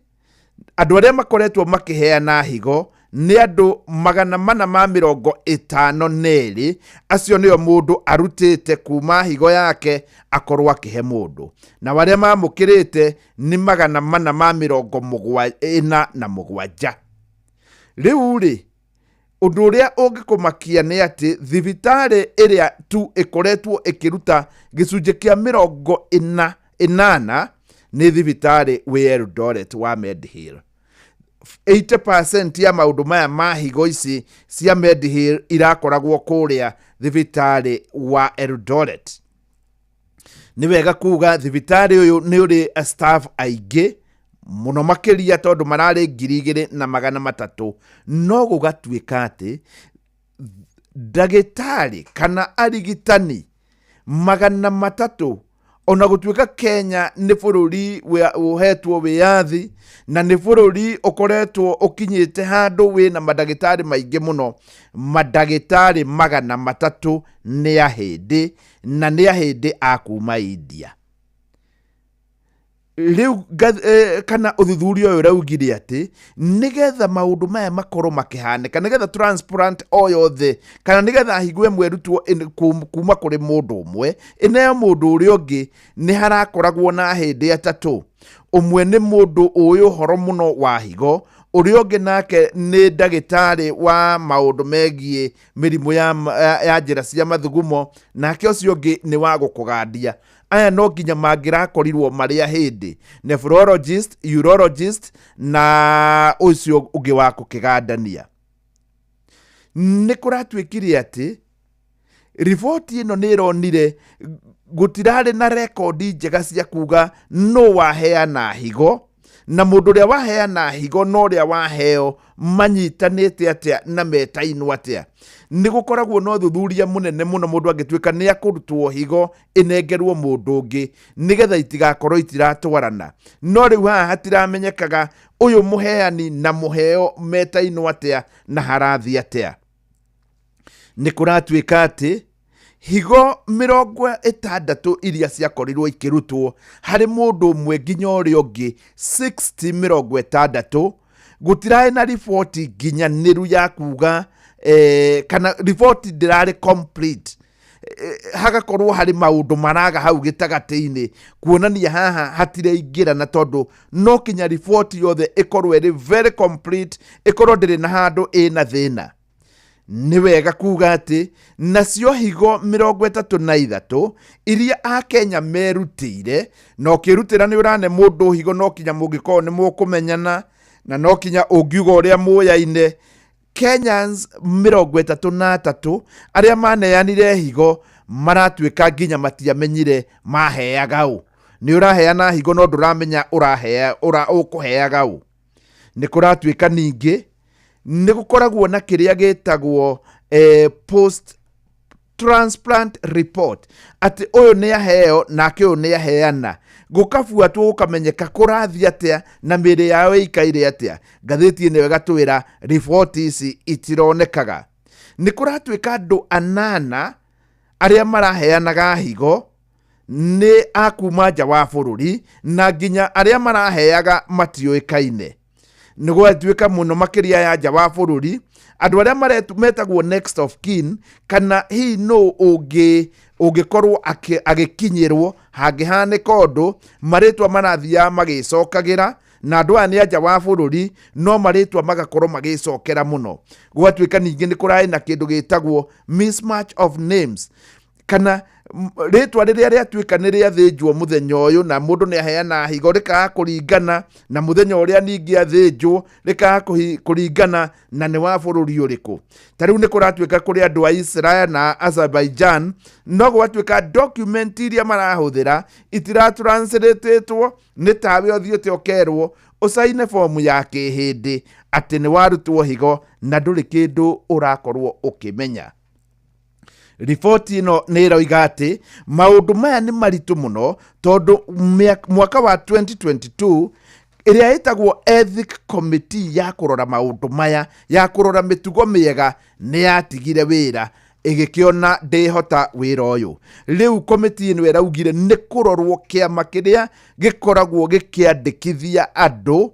andu aria makoretwo makiheana higo ni andu 452 acio nio mundu arutite kuma higo yake akorwo akihe mundu, na waria mamukirite ni 447. Riu ri undu uria ungikumakia ni ati thibitari iria tu ikoretwo ikiruta gicunje kia 48 ni thibitari wi Eldoret wa Medihill. 80% ya maundu maya mahigo ici cia Medihill irakoragwo kuria thibitari wa Eldoret. Ni wega kuga thibitari uyu ni uri staff aingi muno makiria tondu marari 2,300, no gugatwika ati dagitari kana arigitani 300. Ona gutwika Kenya ni bururi uhetwo wiathi na ni bururi ukoretwo ukinyite handu wina madagitari maingi muno, madagitari 300 ni ahindi na ni ahindi akuma India. Riu kana uthuthuria uyu raugire ati nigetha maundu maya makorwo makihanika, nigetha transplant o yothe kana nigetha higwe mwerutwo kuma kuri mundu umwe ine mundu uri ungi ni harakoragwo na hindi atatu. Umwe ni mundu uyu horo muno wa higo, uri ungi nake ni dagitari wa maundu megie mirimu ya njira cia mathugumo, nake ucio ungi ni wa gukugandia. Aya no nginya mangirakorirwo maria hindi, nephrologist, urologist na ucio ungi wa kukigandania. Ni kuratwikire ati riboti ino ni ronire gutirari na rekodi njega cia kuga no waheana higo, na mundu uria waheana higo no uria waheo manyitanite atia na metainu atia. Ni gukoragwo no thuthuria munene muno mundu agitwika ni akurutwo higo inengerwo mundu ungi nigetha itigakorwo itiratwarana. No riu haha hatiramenyekaga uyu muheani na muheo metainu atia na harathi atia. Ni kuratwika ati higo 60 iria ciakorirwo ikirutwo hari mundu umwe nginya uria ungi 60 gutirai na riboti nginyaniru ya kuga kana riboti ndirari complete. Hagakorwo hari maundu maraga hau gitagati-ini kuonania haha hatire na tondu no kinya riboti yothe ikorwo iri very complete, ikorwo ndiri na handu ina thina. Ni wega kuga ati nacio higo 33 iria a Kenya merutire, no kirutira ni urane mundu higo no kinya mugiko ni mukumenyana na no kinya ungiuga uria muyaine. Kenyans 33 aria maneanire higo maratwika nginya matiamenyire maheaga u. Ni uraheana higo no nduramenya ukuheaga u. Ni kuratwika ningi ni gukoragwo na kiria gitagwo transplant report ati uyu ni aheo nake uyu ni aheana gukabuatwo gukamenyeka kurathi atia na mĩĩrĩ yao ikaire atia. Ngathĩti ĩno ĩgatwĩra report ici itironekaga. Nĩ kũratuĩka andũ 8 arĩa maraheanaga higo nĩ akuma nja wa bũrũri na nginya arĩa maraheaga matiũĩkaine. Nĩ gwatuĩka mũno makĩria ya nja wa bũrũri andũ arĩa metagwo next of kin kana hihi no ũngĩkorwo agĩkinyĩrwo hangĩhanĩka ũndũ marĩtwa marathiaga magĩcokagĩra na andũ aya nĩ anja wa bũrũri no marĩtwa magakorwo magĩcokera mũno. Gwatuĩka ningĩ nĩ kũrarĩ na kĩndũ gĩtagwo mismatch of names kana rĩtwa rĩrĩa rĩatuĩka nĩ rĩathĩnjwo mũthenya ũyũ na mũndũ nĩ aheana higo rĩkaga kũringana na mũthenya ũrĩa ningĩ athĩnjwo rĩkaga kũringana na nĩ wa bũrũri ũrĩkũ. Ta rĩu nĩ kũratuĩka kũrĩ andũ a Israel na Azerbaijan no gwatuĩka document iria marahũthĩra itiratranslatetwo nĩ tawe ũthiĩte ũkerwo ũcaine fomu ya kĩhĩndĩ atĩ nĩ warutwo higo na ndũrĩ kĩndũ ũrakorwo ũkĩmenya. Riboti ĩno nĩ ĩroiga atĩ maũndũ maya nĩ maritũ mũno tondũ mwaka wa 2022 ĩrĩa ĩtagwo ethic committee ya kũrora maũndũ maya ya kũrora mĩtugo mĩega nĩ yatigire wĩra ĩgĩkĩona ndĩhota wĩra ũyũ. Rĩu committee ĩno ĩraugire nĩ kũrorwo kĩama kĩrĩa gĩkoragwo gĩkĩandĩkithia andũ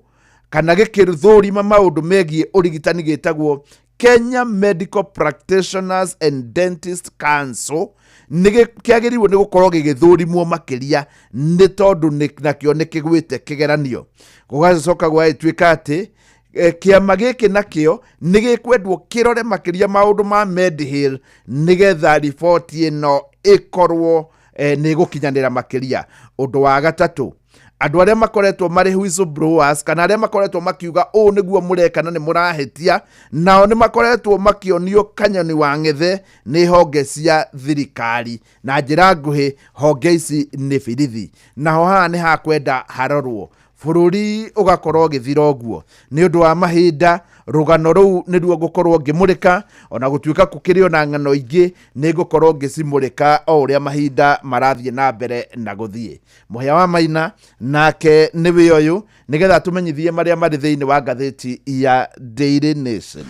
kana gĩkĩthũrima maũndũ megiĩ ũrigitani gĩtagwo Kenya Medical Practitioners and Dentist Council nĩ kĩagĩrĩirwo nĩ gũkorwo gĩgĩthũrimwo makĩria nĩ tondũ nakĩo nĩ kĩgwĩte kĩgeranio. Gũgacoka gwatuĩka atĩ kĩama gĩkĩ nakĩo nĩ gĩkwendwo kĩrore makĩria maũndũ ma Mediheal nĩgetha riboti ĩno ĩkorwo nĩ gũkinyanĩra makĩria. Ũndũ wa gatatũ, andũ arĩa makoretwo marĩ whistleblowers kana arĩa makoretwo makiuga ũũ nĩguo mũreka na nĩ mũrahĩtia nao nĩ makoretwo makĩonio kanyoni wa ng'ethe nĩ honge cia thirikari. Na njĩra nguhĩ honge ici nĩ birithi. Naho haha nĩ hakwenda harorwo bũrũri ũgakorwo gĩthira ũguo nĩ ũndũ wa mahinda. Rũgano rũu nĩruo ngũkorwo ngĩmũrĩka ona gũtuĩka kũkĩrĩ ona ng'ano ingĩ nĩ ngũkorwo ngĩcimũrĩka o ũrĩa mahinda marathiĩ na mbere na gũthiĩ. Mũhĩa wa Maina nake nĩwe ũyũ nĩgetha tũmenyithie marĩa marĩ thĩinĩ wa ngathĩti ya Daily Nation.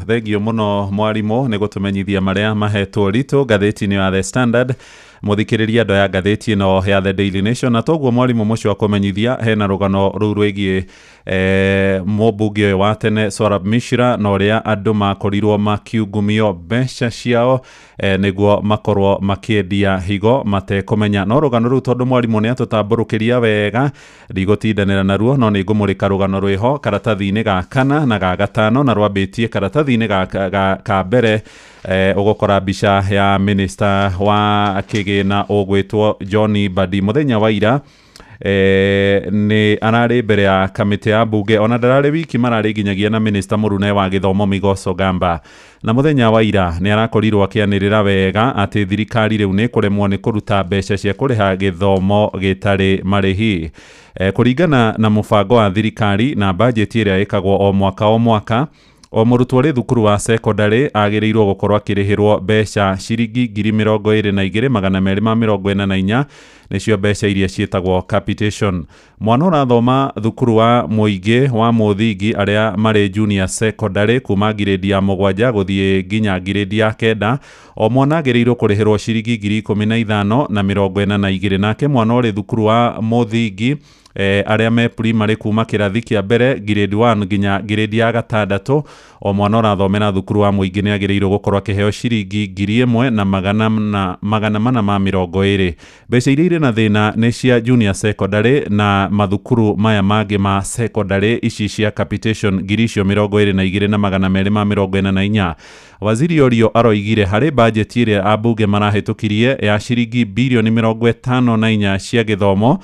Thengio mũno mwarimũ nĩ gũtũmenyithia marĩa mahetwo ritũ ngathĩti-inĩ ya The Standard. Mũthikĩrĩria andũ ya ngathĩti ĩno ya The Daily Nation na toguo mwarimũ mũcio akũmenyithia hena rũgano rũu rwĩgiĩ mũmbunge wa tene Swarab Mishra na ũrĩa andũ makorirwo makiungumio mbeca ciao nĩguo makorwo makĩendia higo matekũmenya. No rũgano rũu tondũ mwarimũ nĩ atũtambũrũkĩria wega ndigũtindanĩra naruo no nĩ ngũmũrĩka rũgano rwĩho karatathi-inĩ ga 4 na ga 5 na rwambĩtie karatathi-inĩ ka mbere ũgũkora mbica ya minister wa kĩgĩna ũgwĩtwo John Mbadi mũthenya wa ira nĩ ararĩ mbere ya kamĩtĩ ya mbunge ona ndararĩ wiki mararĩ nginyagia na minister mũrune wa gĩthomo Migos Ogamba. Na mũthenya wa ira nĩ arakorirwo akĩanĩrĩra wega atĩ thirikari rĩu nĩ kũremwo nĩ kũruta mbeca cia kũrĩha gĩthomo gĩtarĩ marĩhi. Kũringana na mũbango wa thirikari na bajeti ĩrĩa ĩkagwo o mwaka o mũrutwo ũrĩ thukuru wa secondary agĩrĩirwo gũkorwo akĩrĩhĩrwo mbeca ciringi 22,244 nĩcio mbeca iria ciĩtagwo capitation. Mwana ũrathoma thukuru wa mũingĩ wa mũthingi arĩa marĩ junior secondary kuma grade ya 7 gũthiĩ nginya grade ya 9 o mwana agĩrĩirwo kũrĩhĩrwo ciringi 12,042 nake mwana ũrĩ thukuru wa mũthingi arĩa me primary kuma kĩrathi kĩa mbere grade 1 nginya grade ya 6 o mwana ũrathomera thukuru wa mũingĩ nĩ agĩrĩirwo gũkorwo akĩheo ciringi 1,420. Mbeca iria irĩ na thĩna nĩ cia junior secondary na mathukuru maya mangĩ ma secondary ici cia capitation 22,244. Waziri Orio aroigire harĩ bajeti ĩrĩa ambunge marahĩtũkirie ya ciringi bilioni 54 cia gĩthomo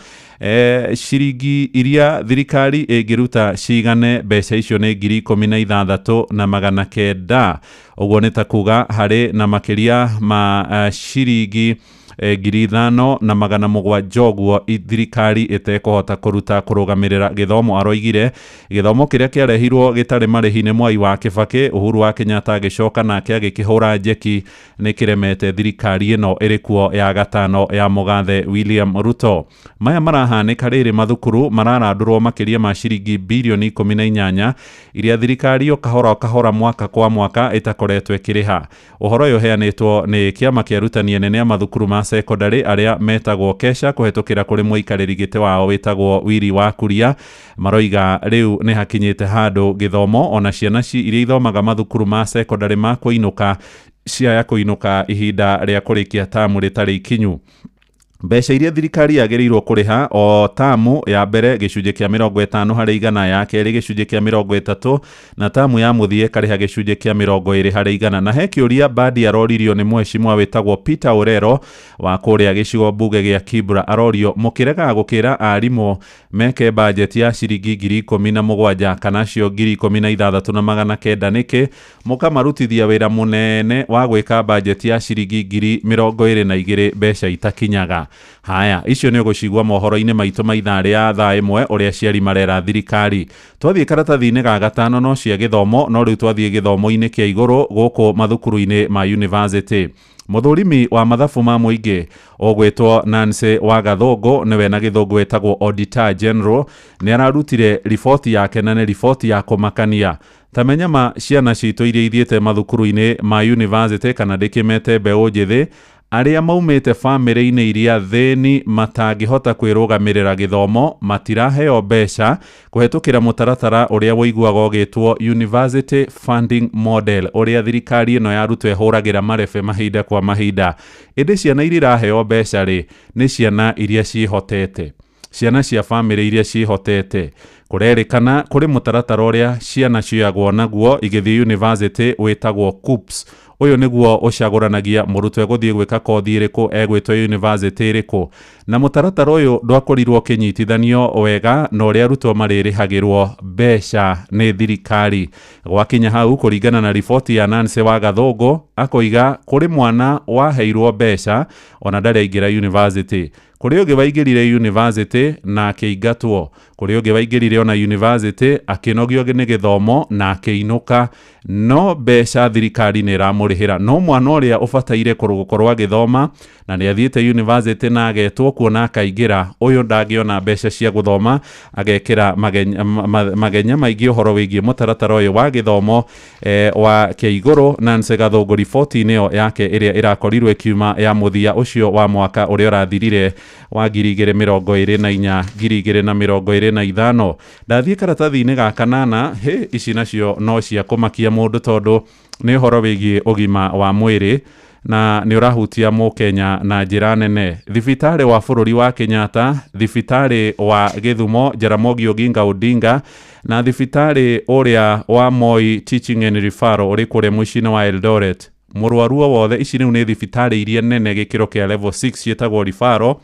ciringi iria thirikari ĩngĩruta cigane mbeca icio nĩ 16,900. Ũguo nĩ ta kuga harĩ na makĩria ma ciringi 5,700 joguo thirikari itekohota kuruta kurugamirira githomo. Aroigire githomo kiria kiarehirwo gitari marihine Mwai wa Kibaki, Uhuru wa Kenyatta agicoka nake agikihura njeki ni kiremete thirikari ino irikuo ya gatano ya Mugathe William Ruto. Maya marahanika riri mathukuru mararandurwo makiria ma ciringi bilioni 18 iria thirikari yo kahora mwaka kwa mwaka itakoretwe kiriha. Uhoro yo heanitwo ni kiama kia arutani anene a mathukuru ma secondary aria metagwo Kesha kuhetukira kuri muikariri gite wao witagwo Wili wa Kuria. Maroiga riu ni hakinyite handu githomo ona ciana iria ithomaga mathukuru ma secondary ma kuinuka cia kuinuka ihinda ria kurikia tamu ritari ikinyu. Mbeca iria thirikari yagerirwo kuriha o tamu ya mbere gicunje kia 50 harĩ igana, ya keri gicunje kia 30 na tamu ya muthie kariha gicunje kia 20 harĩ igana. Na he kiuria badi aroririo ni mheshimiwa wetagwo Peter Orero wa kuria gicigo bunge gia Kibra. Arorio mukirega gukira arimu meke budget ya ciringi 17,000 kana cio 16,900 niki mukamarutithia wira munene wa gwika budget ya ciringi 22,000 mbeca itakinyaga. Haya, icio ni gucigwa mohoro-ini maitu maithari ya thaa imwe uria ciari marera thirikari. Twathie karatathi-ini ga gatano no cia githomo, no riu twathie githomo-ini kia iguru guku mathukuru-ini ma university. Muthurimi wa mathabu ma muingi ogwetwo Nancy wa Gathongo niwe na githungu etagwo Auditor General ni ararutire ripoti yake na ni ripoti ya kumakania. Tamenya ma ciana citu iria ithiete mathukuru-ini ma university kana ndikimete mbeu njithi aria maumite family-ini iria theni matangihota kwirugamirira githomo matiraheo mbeca kuhetukira mutaratara uria woiguaga ugitwo University Funding Model uria thirikari ino yarutwo ihuragira marefe mahinda kwa mahinda. Indi ciana iria iraheo mbeca ri ni ciana iria ciihotete, ciana cia family iria ciihotete. Kurerikana kuri mutaratara uria ciana ciagwo naguo igithii university wetagwo KUPS. Uyu niguo ucaguranagia murutwo guthie gwika kothi iriku egwitwo university iriku, na mutaratara uyu ndwakorirwo kinyitithanio wega na uria arutwo maririhagirwo mbeca ni thirikari. Gwakinya hau kuringana na ripoti ya Nancy wa Gathongo akoiga kuri mwana waheirwo mbeca ona ndari aingira university, kuri ungi waingirire university na akiingatwo, kuri ungi waingirire ona university akinogio ni githomo na akiinuka, no mbeca thirikari ni ramurihira. No mwana uria ubataire gukorwo agithoma na ni athiete university na agetwo kuona akaingira, uyu ndangiona mbeca cia guthoma agekira magenya maingi uhoro wigie mutaratara uyu wa githomo wa kiiguru. Nancy Gathongo ripoti-ini yake iria irakorirwo ikiuma ya muthia ucio wa mwaka uria urathirire wa 2024 2025. Ndathie karatathi-ini ga kanana ici nacio no cia kumakia mundu tondu ni uhoro wigie ugima wa mwiri na ni urahutia Mukenya na njira nene. Thibitari wa bururi wa Kenyatta, thibitari wa Githumo Jaramogi Oginga Odinga na thibitari uria wa Moi Teaching and Referral uri kure mucini wa Eldoret. Murwaru wothe ici ni thibitari iria nene gikiro kia level 6 cietagwo referral.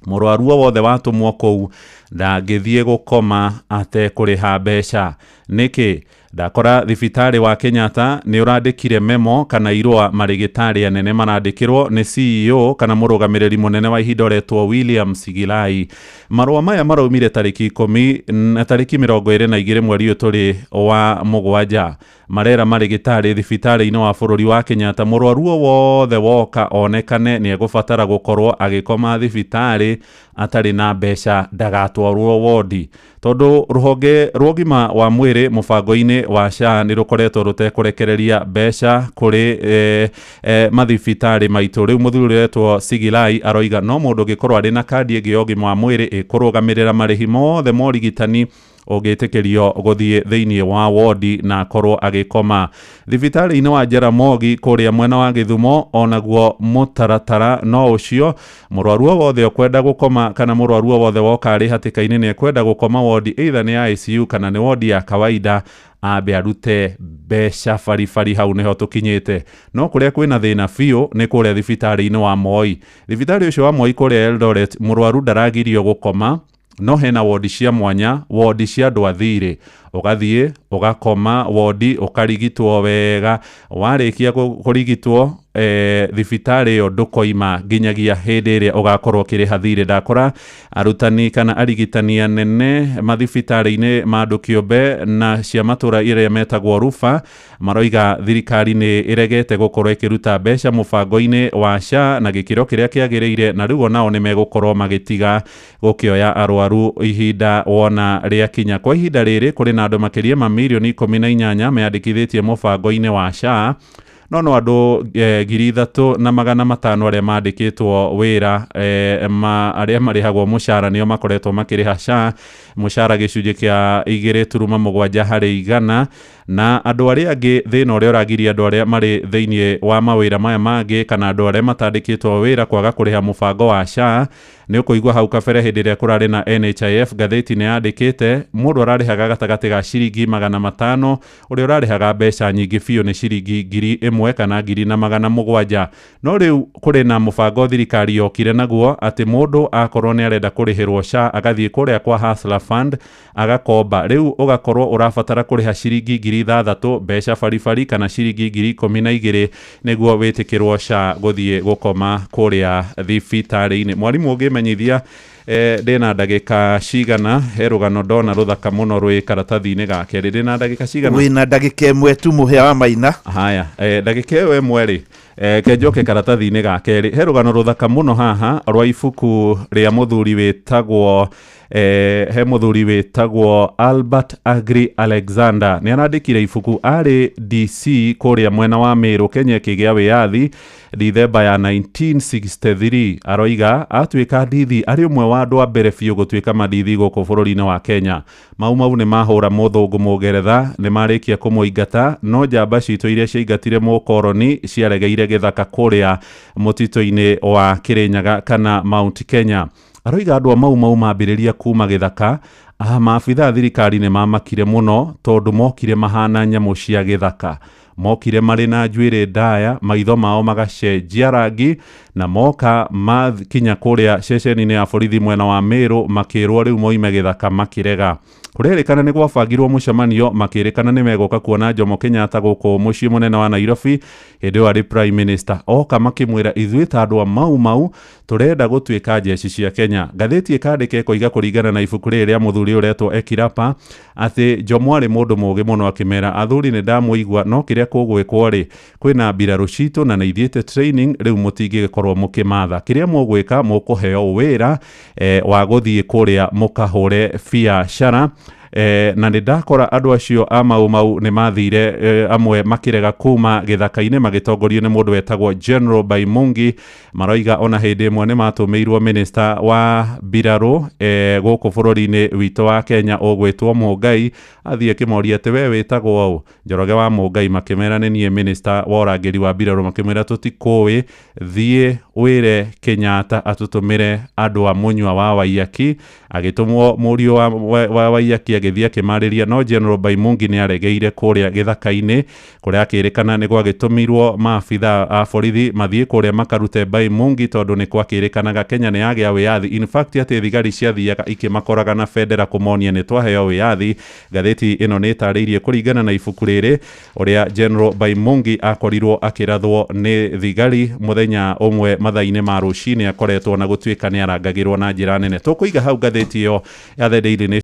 Murwaru wothe watumwo kou ndangithie gukoma ate kuriha mbeca. Niki ndakora thibitari wa Kenyatta ni urandikire memo kana irua marigitari anene marandikirwo ni CEO kana murugamiriri munene wa ihinda retwo William Sigilai. Marua maya maraumire tariki 10 na tariki 22 mweri uyu turi wa mugwanja. Marera marigitari thibitari-ini wa bururi wa Kenyatta murwaru wothe woka onekane ni egubatara gukorwo agikoma thibitari atari na mbeca ndagatwarwo wodi, tondu ruhonge rwogima wa mwiri mubango-ini wa SHA ni rukoretwo rutekurekereria mbeca kuri mathibitari maitu. Riu muthuri retwo Sigilai aroiga no mundu gikorwo ari na kandi ingi yogima wa mwiri ikurugamirira marihi mothe morigitani ogetikirio guthie thiini wa wodi na korwo agikoma thibitari-ini wa Jaramogi kuria mwena wa Githumo. Onaguo mutaratara no ucio murwaru wothe okwenda gukoma kana murwaru wothe woka ari hatika-ini ni ekwenda gukoma wodi either ni ICU kana ni wodi ya kawaida abe arute mbeca baribari. Hau niho tukinyite, no kuria kwina thina biu ni kuria thibitari-ini wa Moi. Thibitari ucio wa Moi kuria Eldoret murwaru ndaragirio gukoma, no hena wodi cia mwanya, wodi cia andu athiri. ugathie ugakoma wodi ukarigitwo wega warikia kurigitwo thibitari yo ndukoima nginyagia hindi iria ugakorwo kiriha thirĩ. Ndakora arutani kana arigitani anene mathibitari-inĩ ma andũ kĩũmbe na cia matũra iria metagwo rufa maroiga thirikari nĩ iregete gũkorwo ikiruta mbeca mũbango-inĩ wa SHA na gĩkĩro kĩrĩa kĩagĩrĩire, na rĩu nao nĩ megũkorwo magĩtiga gũkĩoya arwaru ihinda wona rĩakinya. Kwa ihinda rĩrĩ kũrĩ na andũ makĩria ma mirioni 18 meyandĩkithĩtie mũbango-inĩ wa SHA, no andũ 3,500 arĩa mandĩkĩtwo wĩra arĩa marĩhagwo mũcara nĩo makoretwo makĩrĩha SHA mũcara gĩcunjĩ kĩa 2.7 harĩ 100, na andũ arĩa angĩ thĩna ũrĩa ũragiria andũ arĩa marĩ thĩinĩ wa mawĩra maya mangĩ kana andũ arĩa matandĩkĩtwo wĩra kwaga kũrĩha mũbango wa SHA nĩ ũkũigua hau kabere hĩndĩ ĩrĩa kũrarĩ na NHIF ngathĩti nĩ yandĩkĩte mũndũ ararĩhaga gatagatĩ ga ciringi 500, ũrĩa ũrarĩhaga mbeca nyingĩ biũ nĩ ciringi 1,000 kana 1,700. No rĩu kũrĩ na mũbango thirikari yokire naguo atĩ mũndũ akorwo nĩ arenda kũrĩhĩrwo SHA agathiĩ kũrĩa kwa Hustler Fund agakomba. Rĩu ũgakorwo ũrabatara kũrĩha ciringi 6,000 mbeca baribari kana ciringi 12,000 nĩguo wĩtĩkĩrwo SHA gũthiĩ gũkoma kũrĩa thibitarĩ-inĩ. Mwarimũ ũngĩmenyithia ndĩna ndagĩka cigana he rũgano ndona rũthaka mũno rwĩ karatathi-inĩ gake. Ndĩna ndagĩka cigana? Wĩna ndagĩka ĩmwe tu mũhĩa wa Maina. Haya, ndagĩka ĩyo ĩmwe rĩ kenjoke karatathi-inĩ gake rĩ he rũgano rũthaka mũno haha rwa ibuku rĩa mũthuri wĩtagwo he mũthuri wĩtagwo Albert Agri Alexander. Nĩ arandĩkire ibuku arĩ DC kũrĩa mwena wa Meru, Kenya ĩkĩgĩa wĩyathi Dithemba ya 1963. Aroiga atuĩka ndithi arĩ ũmwe wa andũ a mbere biũ gũtuĩka mandithi gũkũ bũrũri-inĩ wa Kenya. Mau nĩ mahũra mũthũngũ Mũngeretha, nĩ marĩkia kũmũingata, no njamba citũ iria ciaingatire mũkoroni ciaregeire gĩthaka kũrĩa mũtitũ-inĩ wa Kĩrĩnyaga kana Mount Kenya. Aroiga andũ mau mambĩrĩria kuma gĩthaka, maabitha thirikari nĩ mamakire mũno tondũ mokire mahana nyamũ cia gĩthaka. Mokire marĩ na njuĩrĩ ndaya, maitho mao magacenjia rangi, na moka makinya kũrĩa ceceni-inĩ ya borithi mwena wa Meru makĩrwo rĩu moime gĩthaka makĩrega. Kũrerĩkana nĩ gwabangirwo mũcemanio, makĩrĩkana nĩ megoka kuona Jomo Kenyatta gũkũ mũciĩ mũnene wa Nairobi hĩndĩ ĩyo arĩ Prime Minister. Oka makĩmwĩra ithuĩ ta andũ a mau tũrenda gũtuĩka njeci cia Kenya. Ngathĩti ĩkandĩka ĩkoiga kũringana na ibuku rĩrĩ rĩa mũthuri ũretwo Ekirapa atĩ Jomo arĩ mũndũ mũũgĩ mũno, akĩmera athuri nĩ ndamũigua, no kĩrĩa kũgwĩkwo rĩ kwĩna mbirarũ citũ na nĩ ithiĩte training, rĩu mũtingĩgĩkorwo mũkĩmatha. Kĩrĩa mũgwĩka mũkũheo wĩra wa gũthiĩ kũrĩa mũkahũre biacara. Na nĩ ndakora andũ acio a mau nĩ mathire amwe makĩrega kuma gĩthaka-inĩ magĩtongorio nĩ mũndũ wetagwo General Baimungi. Maroiga ona hĩndĩ ĩmwe nĩ matũmĩirwo minister wa mbirarũ gũkũ bũrũri-inĩ witũ wa Kenya ũgwĩtwo Mũngai, athiĩ akĩmoria atĩ we wĩtagwo ũũ. Njoroge wa Mũngai makĩmera nĩ niĩ minister wa ũrangĩri wa mbirarũ, makĩmera tũtikũĩ, thiĩ wĩre Kenyatta atũtũmĩre andũ a mũnyua wa Waiyaki. Agĩtũmwo mũriũ wa Waiyaki agĩthiĩ akĩmarĩria, no General Baimungi nĩ aregeire kũrĩa gĩthaka-inĩ kũrĩa akĩrĩkana nĩ gwagĩtũmirwo maabitha a borithi mathiĩ kũrĩa makarute Baimungi tondũ nĩ gwakĩrĩkanaga Kenya nĩ yagĩa wĩyathi. In fact atĩ thigari ciathiaga ikĩmakoraga na bendera kũmonia nĩ twaheo wĩyathi. Ngathĩti ĩno nĩ ĩtarĩirie kũringana na ibuku rĩrĩ ũrĩa General Baimungi akorirwo akĩrathwo nĩ thigari mũthenya ũmwe mathaa-inĩ ma rũcinĩ akoretwo na gũtuĩka nĩ arangagĩrwo na njĩra nene. Tũkũiga hau ngathĩti ĩyo ya The Daily Nation